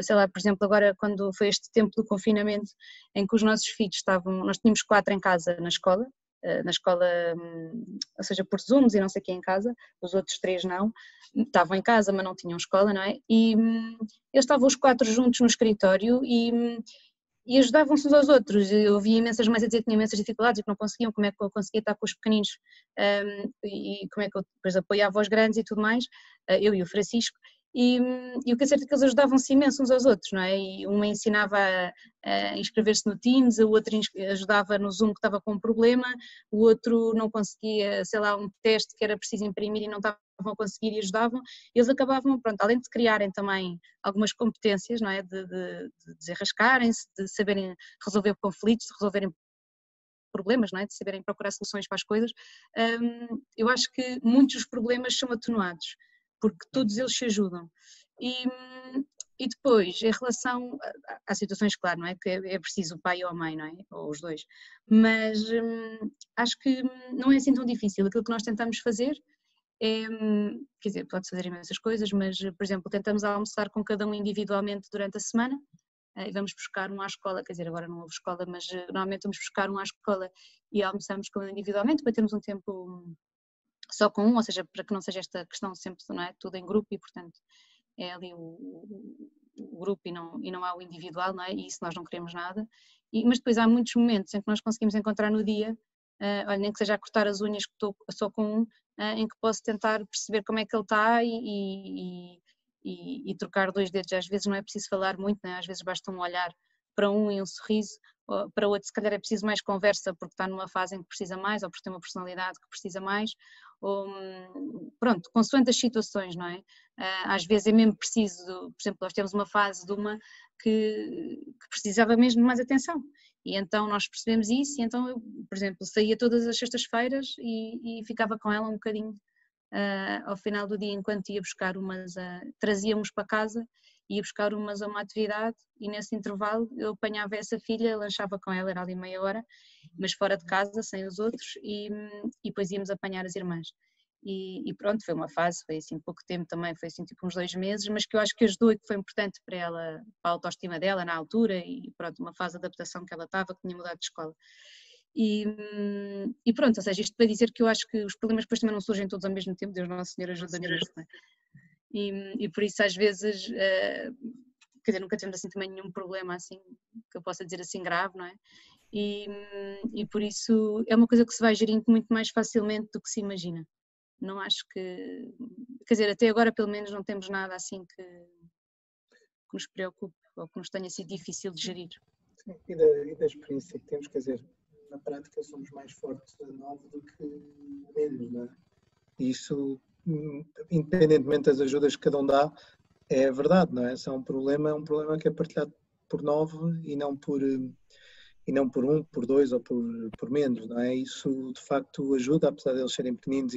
sei lá, por exemplo, agora quando foi este tempo do confinamento em que os nossos filhos nós tínhamos 4 em casa na escola, ou seja, por Zooms e não sei o que em casa, os outros 3 não, estavam em casa mas não tinham escola, não é? E eles estavam os 4 juntos no escritório e ajudavam-se uns aos outros. Eu ouvi imensas mães a dizer que tinham imensas dificuldades e que não conseguiam, como é que eu conseguia estar com os pequeninos e como é que eu depois apoiava os grandes e tudo mais, eu e o Francisco. E o que é certo é que eles ajudavam-se imenso uns aos outros, não é? E uma ensinava a inscrever-se no Teams, o outro ajudava no Zoom que estava com um problema, o outro não conseguia, sei lá, um teste que era preciso imprimir e não estavam a conseguir e ajudavam. Eles acabavam, pronto, além de criarem também algumas competências, não é? De desenrascarem-se, de saberem resolver conflitos, de resolverem problemas, não é? De saberem procurar soluções para as coisas, eu acho que muitos dos problemas são atenuados, porque todos eles se ajudam. E depois, em relação a situações, claro, não é? Que é preciso o pai ou a mãe, não é? Ou os dois, mas acho que não é assim tão difícil. Aquilo que nós tentamos fazer quer dizer, pode-se fazer imensas coisas, mas, por exemplo, tentamos almoçar com cada um individualmente durante a semana, e vamos buscar um à escola, quer dizer, agora não houve escola, mas normalmente vamos buscar um à escola e almoçamos com ele individualmente para termos um tempo só com um, ou seja, para que não seja esta questão sempre, não é, tudo em grupo e, portanto, é ali o grupo e não há o individual, não é, e isso nós não queremos nada, mas depois há muitos momentos em que nós conseguimos encontrar no dia, olha, nem que seja a cortar as unhas que estou só com um, em que posso tentar perceber como é que ele está e trocar 2 dedos. Às vezes não é preciso falar muito, né? Às vezes basta um olhar para um e um sorriso, para outro se calhar é preciso mais conversa porque está numa fase em que precisa mais ou porque tem uma personalidade que precisa mais, ou, pronto, consoante as situações, não é? Às vezes é mesmo preciso, por exemplo, nós temos uma fase de uma que precisava mesmo de mais atenção. E então nós percebemos isso e então eu, por exemplo, saía todas as sextas-feiras e ficava com ela um bocadinho ao final do dia enquanto ia buscar umas, trazíamos para casa, ia buscar umas a uma atividade e nesse intervalo eu apanhava essa filha, lanchava com ela, era ali meia hora, mas fora de casa, sem os outros e depois íamos apanhar as irmãs. E pronto, foi uma fase, foi assim pouco tempo também, foi assim tipo uns 2 meses, mas que eu acho que ajudou e que foi importante para ela, para a autoestima dela na altura e pronto, uma fase de adaptação que ela estava, que tinha mudado de escola. E pronto, ou seja, isto para dizer que eu acho que os problemas depois também não surgem todos ao mesmo tempo, Deus Nosso Senhor ajuda nisso, não é? E por isso às vezes, quer dizer, nunca tivemos assim também nenhum problema assim, que eu possa dizer assim grave, não é? E por isso é uma coisa que se vai gerindo muito mais facilmente do que se imagina. Não acho que, quer dizer, até agora pelo menos não temos nada assim que nos preocupe ou que nos tenha sido difícil de gerir. Sim, e da experiência que temos, quer dizer, na prática somos mais fortes a 9 do que menos, não é? E isso, independentemente das ajudas que cada um dá, é verdade, não é? Se é um problema que é partilhado por 9 e não por 1, por 2 ou por menos, não é? Isso de facto ajuda, apesar de eles serem pequeninos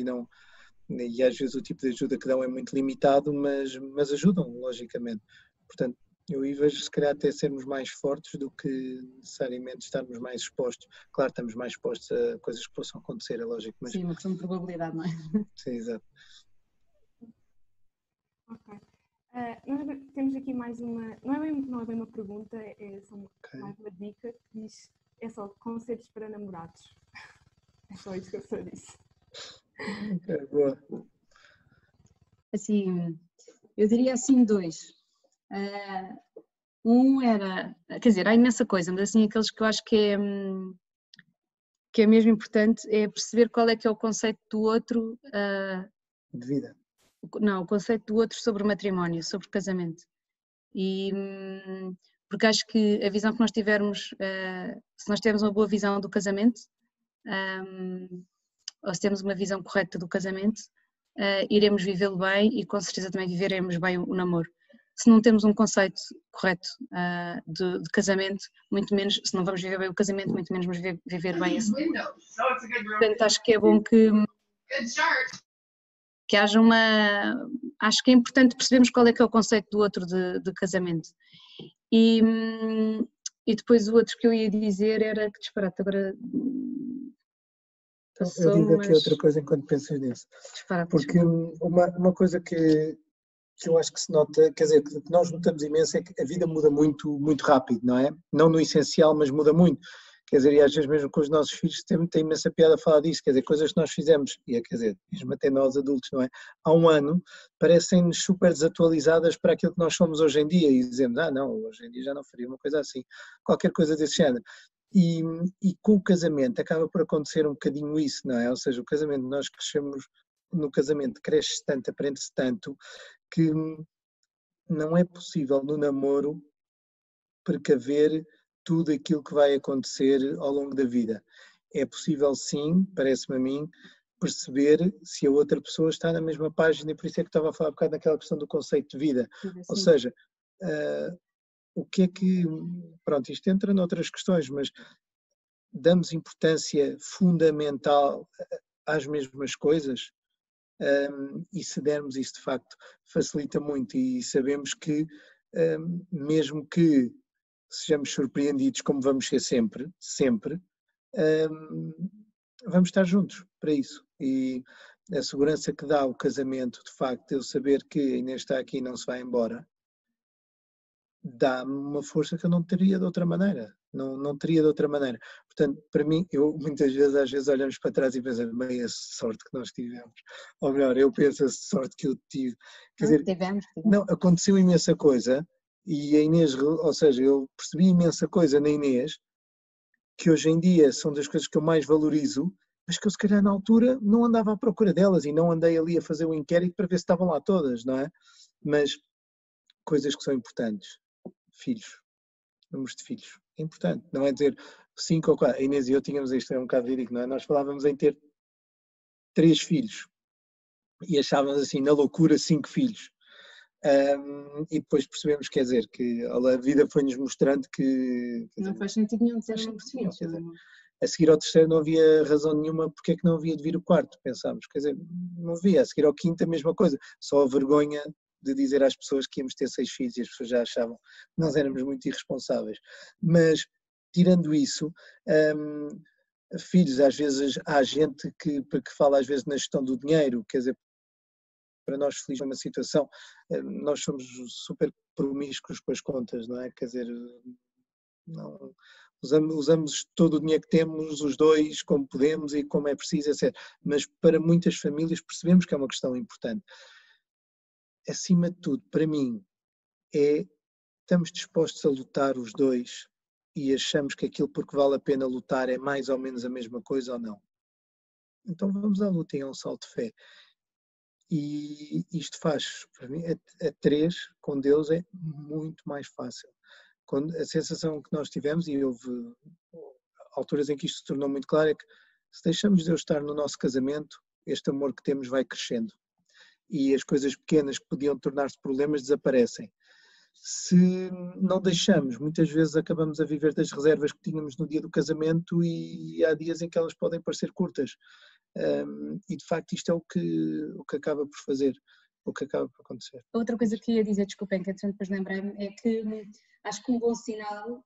e às vezes o tipo de ajuda que dão é muito limitado, mas ajudam, logicamente. Portanto, eu vejo se calhar até sermos mais fortes do que necessariamente estarmos mais expostos. Claro, estamos mais expostos a coisas que possam acontecer, é lógico. Mas... Sim, uma questão de probabilidade, não é? Sim, exato. Ok. Nós temos aqui mais uma, não é bem uma pergunta, é só mais uma dica que diz, é só conselhos para namorados. É só isso que a pessoa disse. Boa. Assim, eu diria assim 2. Um era, quer dizer, há imensa coisa, mas assim aqueles que eu acho que é mesmo importante é perceber qual é que é o conceito do outro, De vida. não, o conceito do outro sobre o matrimónio, sobre o casamento. E porque acho que a visão que nós tivermos, se nós tivermos uma boa visão do casamento, ou se temos uma visão correta do casamento, iremos vivê-lo bem e com certeza também viveremos bem o namoro. Se não temos um conceito correto de casamento, muito menos, se não vamos viver bem o casamento, muito menos vamos viver bem esse. Portanto, acho que é bom que haja uma... Acho que é importante percebermos qual é que é o conceito do outro de casamento. E depois o outro que eu ia dizer era que disparate, agora... Eu digo aqui outra coisa enquanto pensas nisso. Porque uma coisa que eu acho que se nota, quer dizer, que nós notamos imenso é que a vida muda muito, muito rápido, não é? Não no essencial, mas muda muito. Quer dizer, e às vezes mesmo com os nossos filhos tem imensa piada a falar disso, quer dizer, coisas que nós fizemos, quer dizer, mesmo até nós adultos, não é? Há um ano, parecem-nos super desatualizadas para aquilo que nós somos hoje em dia e dizemos, não, hoje em dia já não faria uma coisa assim, qualquer coisa desse género. E com o casamento acaba por acontecer um bocadinho isso, não é? Ou seja, o casamento, nós crescemos, no casamento cresce tanto, aprende-se tanto, que não é possível no namoro precaver tudo aquilo que vai acontecer ao longo da vida. É possível sim, parece-me a mim, perceber se a outra pessoa está na mesma página, e por isso é que estava a falar um bocado naquela questão do conceito de vida. Sim. Ou seja, o que é que... Pronto, isto entra noutras questões, mas damos importância fundamental às mesmas coisas? E se dermos isso de facto facilita muito e sabemos que mesmo que sejamos surpreendidos como vamos ser sempre, vamos estar juntos para isso e a segurança que dá o casamento, de facto, de eu saber que a Inês está aqui e não se vai embora, dá-me uma força que eu não teria de outra maneira. Não teria de outra maneira. Portanto, para mim, eu muitas vezes, às vezes olhamos para trás e pensamos, bem, a sorte que nós tivemos. Ou melhor, eu penso a sorte que eu tive. Quer dizer, tivemos. Não, aconteceu imensa coisa e a Inês, ou seja, eu percebi imensa coisa na Inês que hoje em dia são das coisas que eu mais valorizo, mas que eu se calhar na altura não andava à procura delas e não andei ali a fazer o inquérito para ver se estavam lá todas, não é? Mas coisas que são importantes. Filhos. Números de filhos. É importante. Não é dizer 5 ou 4. A Inês e eu tínhamos isto, é um bocado ridículo, não é? Nós falávamos em ter 3 filhos. E achávamos assim, na loucura, 5 filhos. E depois percebemos, quer dizer, que a vida foi-nos mostrando que... Não faz sentido nenhum dizer número de filhos. A seguir ao terceiro não havia razão nenhuma porque é que não havia de vir o quarto, pensámos. Quer dizer, não havia. A seguir ao quinto a mesma coisa. Só a vergonha de dizer às pessoas que íamos ter 6 filhos e as pessoas já achavam que nós éramos muito irresponsáveis. Mas, tirando isso, filhos, às vezes há gente que fala às vezes na gestão do dinheiro, quer dizer, para nós felizes uma situação, nós somos super promíscuos com as contas, não é? Quer dizer, não, usamos todo o dinheiro que temos, os dois, como podemos e como é preciso, etc. Mas para muitas famílias percebemos que é uma questão importante. Acima de tudo, para mim, estamos dispostos a lutar os dois e achamos que aquilo porque vale a pena lutar é mais ou menos a mesma coisa ou não. Então vamos à luta e a um salto de fé. E isto faz, para mim, a 3 com Deus é muito mais fácil. Quando a sensação que nós tivemos, e houve alturas em que isto se tornou muito claro, é que se deixamos Deus estar no nosso casamento, este amor que temos vai crescendo. E as coisas pequenas que podiam tornar-se problemas desaparecem. Se não deixamos, muitas vezes acabamos a viver das reservas que tínhamos no dia do casamento e há dias em que elas podem parecer curtas. E de facto isto é o que acaba por fazer, o que acaba por acontecer. Outra coisa que ia dizer, desculpem, que depois lembrei-me, é que acho que um bom sinal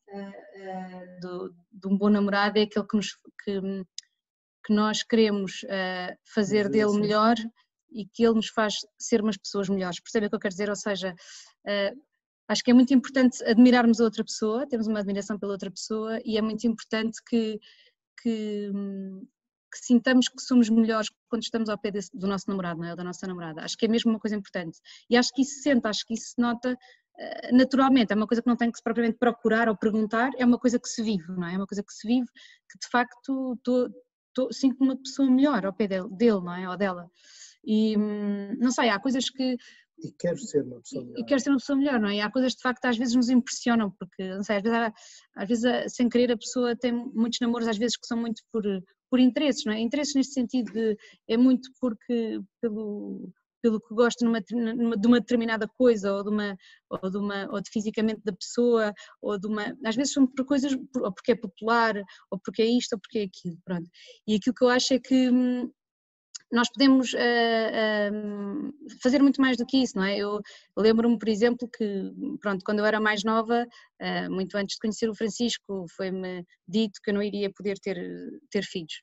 de um bom namorado é aquele que nós queremos fazer dele melhor e que ele nos faz ser umas pessoas melhores. Percebe o que eu quero dizer? Ou seja, acho que é muito importante admirarmos a outra pessoa, termos uma admiração pela outra pessoa, e é muito importante que sintamos que somos melhores quando estamos ao pé do nosso namorado, não é? Ou da nossa namorada. Acho que é mesmo uma coisa importante. E acho que isso se sente, acho que isso se nota naturalmente. É uma coisa que não tem que se propriamente procurar ou perguntar, é uma coisa que se vive, não é? É uma coisa que se vive, que de facto sinto-me uma pessoa melhor ao pé dele, não é? Ou dela. E não sei, há coisas que... E queres ser uma pessoa melhor. E quero ser uma pessoa melhor, não é? E há coisas de facto às vezes nos impressionam, porque, não sei, às vezes sem querer a pessoa tem muitos namoros às vezes que são muito por interesses, não é? Interesses neste sentido é muito pelo que gosto de uma determinada coisa, ou de fisicamente da pessoa, às vezes são por coisas, ou porque é popular, ou porque é isto, ou porque é aquilo, pronto. E aquilo que eu acho é que nós podemos fazer muito mais do que isso, não é? Eu lembro-me, por exemplo, que, pronto, quando eu era mais nova, muito antes de conhecer o Francisco, foi-me dito que eu não iria poder ter filhos.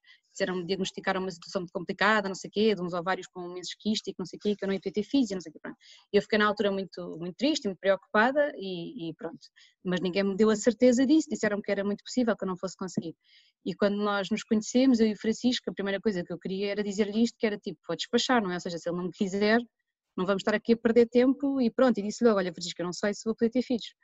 Diagnosticaram uma situação muito complicada, não sei o quê, de uns ovários com um menisquístico, não sei o quê, que eu não ia poder ter filhos, e não sei o quê, pronto. Eu fiquei na altura muito, muito triste, muito preocupada e pronto. Mas ninguém me deu a certeza disso, disseram que era muito possível que eu não fosse conseguir. E quando nós nos conhecemos, eu e o Francisco, a primeira coisa que eu queria era dizer-lhe isto, que era tipo, vou despachar, não é? Ou seja, se ele não me quiser, não vamos estar aqui a perder tempo, e pronto, e disse-lhe, olha Francisco, eu não sei se vou poder ter filhos.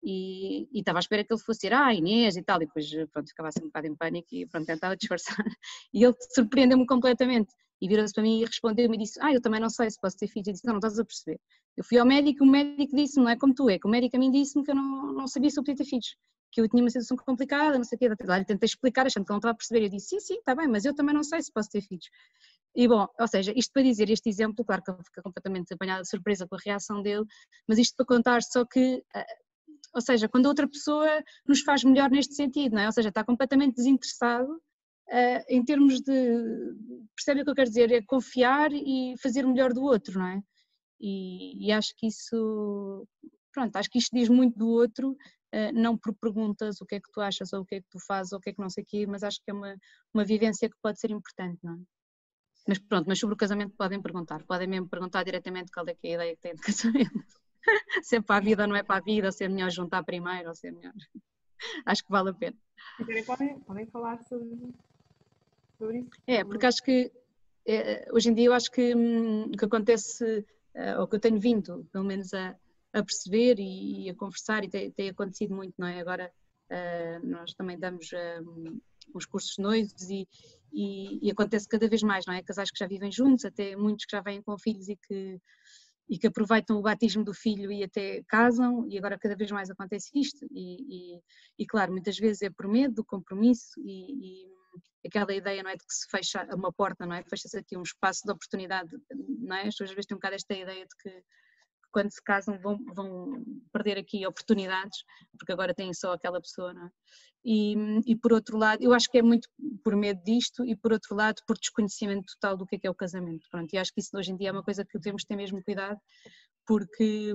E estava à espera que ele fosse dizer, Inês e tal, e depois pronto, ficava assim um bocado em pânico e pronto, tentava disfarçar. E ele surpreendeu-me completamente e virou-se para mim e respondeu-me e disse, eu também não sei se posso ter filhos. Eu disse, não estás a perceber. Eu fui ao médico, o médico disse-me, não é como tu é, que o médico a mim disse-me que eu não sabia se eu podia ter filhos, que eu tinha uma situação complicada, não sei o quê, lá lhe tentei explicar, achando que ele não estava a perceber, eu disse, sim, está bem, mas eu também não sei se posso ter filhos. E bom, ou seja, isto para dizer este exemplo, claro que eu fiquei completamente apanhada de surpresa com a reação dele, mas isto para contar só que... Ou seja, quando a outra pessoa nos faz melhor neste sentido, não é? Ou seja, está completamente desinteressado em termos de, percebe o que eu quero dizer? É confiar e fazer o melhor do outro, não é? E acho que isso, pronto, acho que isto diz muito do outro, não por perguntas o que é que tu achas, ou o que é que tu fazes, ou o que é que não sei o quê, mas acho que é uma vivência que pode ser importante, não é? Mas pronto, mas sobre o casamento podem mesmo perguntar diretamente qual é que é a ideia que têm de casamento. Se é para a vida ou não é para a vida, ou se é melhor juntar primeiro, ou se é melhor. Acho que vale a pena. Se quiserem, podem falar sobre isso. Porque acho que hoje em dia eu acho que o que acontece, ou que eu tenho vindo, pelo menos a perceber e a conversar, e tem acontecido muito, não é? Agora nós também damos uns cursos de noivos e acontece cada vez mais, não é? Casais que já vivem juntos, até muitos que já vêm com filhos e que aproveitam o batismo do filho e até casam, e agora cada vez mais acontece isto, e claro, muitas vezes é por medo do compromisso e aquela ideia, não é, de que se fecha uma porta, não é, fecha-se aqui um espaço de oportunidade, não é, as pessoas às vezes têm um bocado esta ideia de que quando se casam vão perder aqui oportunidades, porque agora têm só aquela pessoa, não é? E por outro lado, eu acho que é muito por medo disto e por outro lado por desconhecimento total do que é o casamento, pronto, e acho que isso hoje em dia é uma coisa que temos de ter mesmo cuidado, porque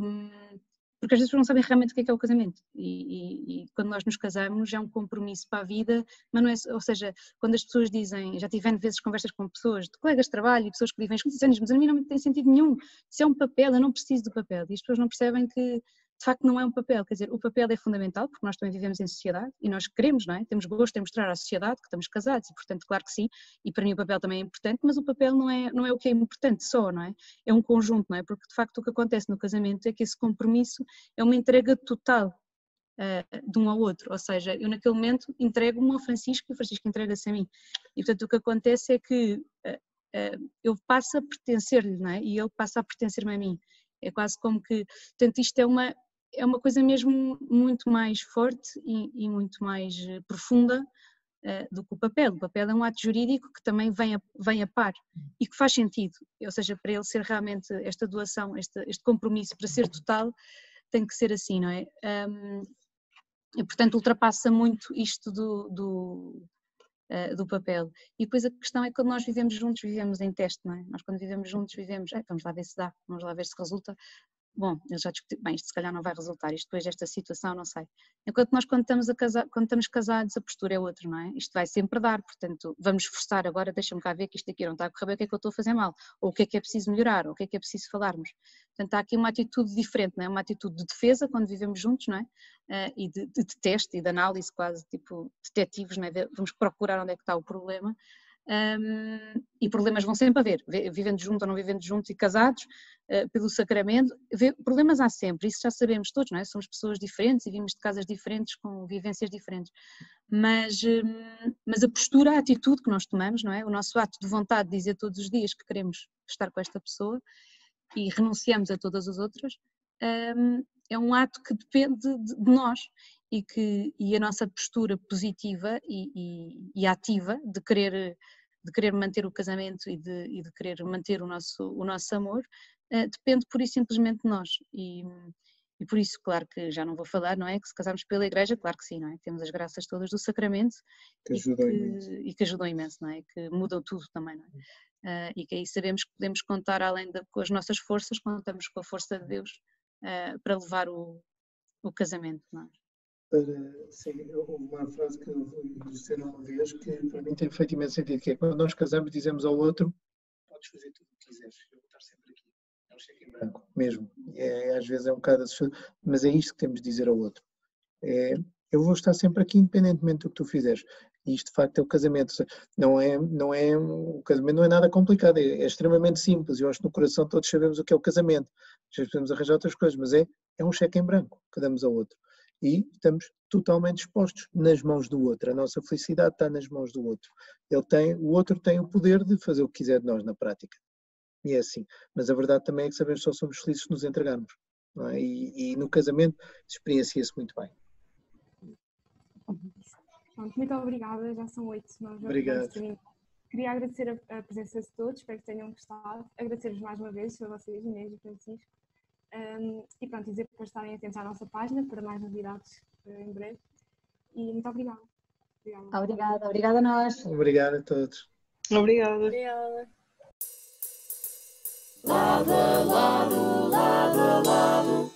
às vezes não sabem realmente o que é o casamento e quando nós nos casamos é um compromisso para a vida, mas não é, ou seja, quando as pessoas dizem, já tive vezes conversas com pessoas, de colegas de trabalho e pessoas que vivem juntos, mas a mim não tem sentido nenhum, se é um papel, eu não preciso do papel, e as pessoas não percebem que de facto não é um papel, quer dizer, o papel é fundamental porque nós também vivemos em sociedade e nós queremos, não é? Temos gosto em mostrar à sociedade que estamos casados e portanto claro que sim, e para mim o papel também é importante, mas o papel não é o que é importante só, não é? É um conjunto, não é? Porque de facto o que acontece no casamento é que esse compromisso é uma entrega total de um ao outro, ou seja, eu naquele momento entrego-me ao Francisco e o Francisco entrega-se a mim, e portanto o que acontece é que eu passo a pertencer-lhe, não é? E ele passa a pertencer-me a mim, é quase como que, portanto isto é uma coisa mesmo muito mais forte e muito mais profunda do que o papel é um ato jurídico que também vem a par e que faz sentido, ou seja, para ele ser realmente esta doação, este compromisso para ser total, tem que ser assim, não é? E portanto ultrapassa muito isto do papel. E depois a questão é que quando nós vivemos juntos, vivemos em teste, não é? Nós quando vivemos juntos vivemos, vamos lá ver se dá, vamos lá ver se resulta, bom, eu já discuti, bem, isto se calhar não vai resultar, isto depois desta situação, não sei. Enquanto nós quando estamos casados, a postura é outra, não é? Isto vai sempre dar, portanto, vamos esforçar agora, deixa-me cá ver que isto aqui não está a correr bem, o que é que eu estou a fazer mal? Ou o que é preciso melhorar? Ou o que é preciso falarmos? Portanto, há aqui uma atitude diferente, não é? Uma atitude de defesa quando vivemos juntos, não é? E de teste e de análise quase, tipo, detetives, não é? Vamos procurar onde é que está o problema. E problemas vão sempre haver, vivendo juntos ou não vivendo juntos e casados, pelo sacramento, problemas há sempre, isso já sabemos todos, não é? Somos pessoas diferentes e vimos de casas diferentes, com vivências diferentes, mas a postura, a atitude que nós tomamos, não é? O nosso ato de vontade de dizer todos os dias que queremos estar com esta pessoa e renunciamos a todas as outras, é um ato que depende de nós e a nossa postura positiva e ativa de querer manter o casamento e de querer manter o nosso amor, depende pura e simplesmente de nós. E por isso, claro que já não vou falar, não é? Que se casarmos pela Igreja, claro que sim, não é? Temos as graças todas do sacramento e que ajudam imenso, não é? Que mudam tudo também, não é? E que aí sabemos que podemos contar com as nossas forças, contamos com a força de Deus para levar o casamento, não é? Sim, houve uma frase que eu vou dizer uma vez que para mim tem feito imenso sentido, que é quando nós casamos dizemos ao outro, podes fazer tudo o que quiseres, eu vou estar sempre aqui. É um cheque em branco, mesmo. Às vezes é um bocado assustador, mas é isto que temos de dizer ao outro. Eu vou estar sempre aqui independentemente do que tu fizeres. E isto de facto é o casamento. O casamento não é nada complicado, é extremamente simples. Eu acho que no coração todos sabemos o que é o casamento. Já podemos arranjar outras coisas, mas é um cheque em branco que damos ao outro. E estamos totalmente expostos nas mãos do outro. A nossa felicidade está nas mãos do outro. O outro tem o poder de fazer o que quiser de nós na prática. E é assim. Mas a verdade também é que sabemos que só somos felizes se nos entregamos. Não é? E no casamento experiencia-se muito bem. Pronto, muito obrigada, já são 8, nós Obrigado. Queria agradecer a presença de todos, espero que tenham gostado, agradecer-vos mais uma vez a vocês, Inês e Francisco, e pronto, dizer para estarem atentos à nossa página para mais novidades em breve, e muito obrigada. Obrigada a nós. Obrigado a todos. Obrigada. Lado a lado, lado a lado.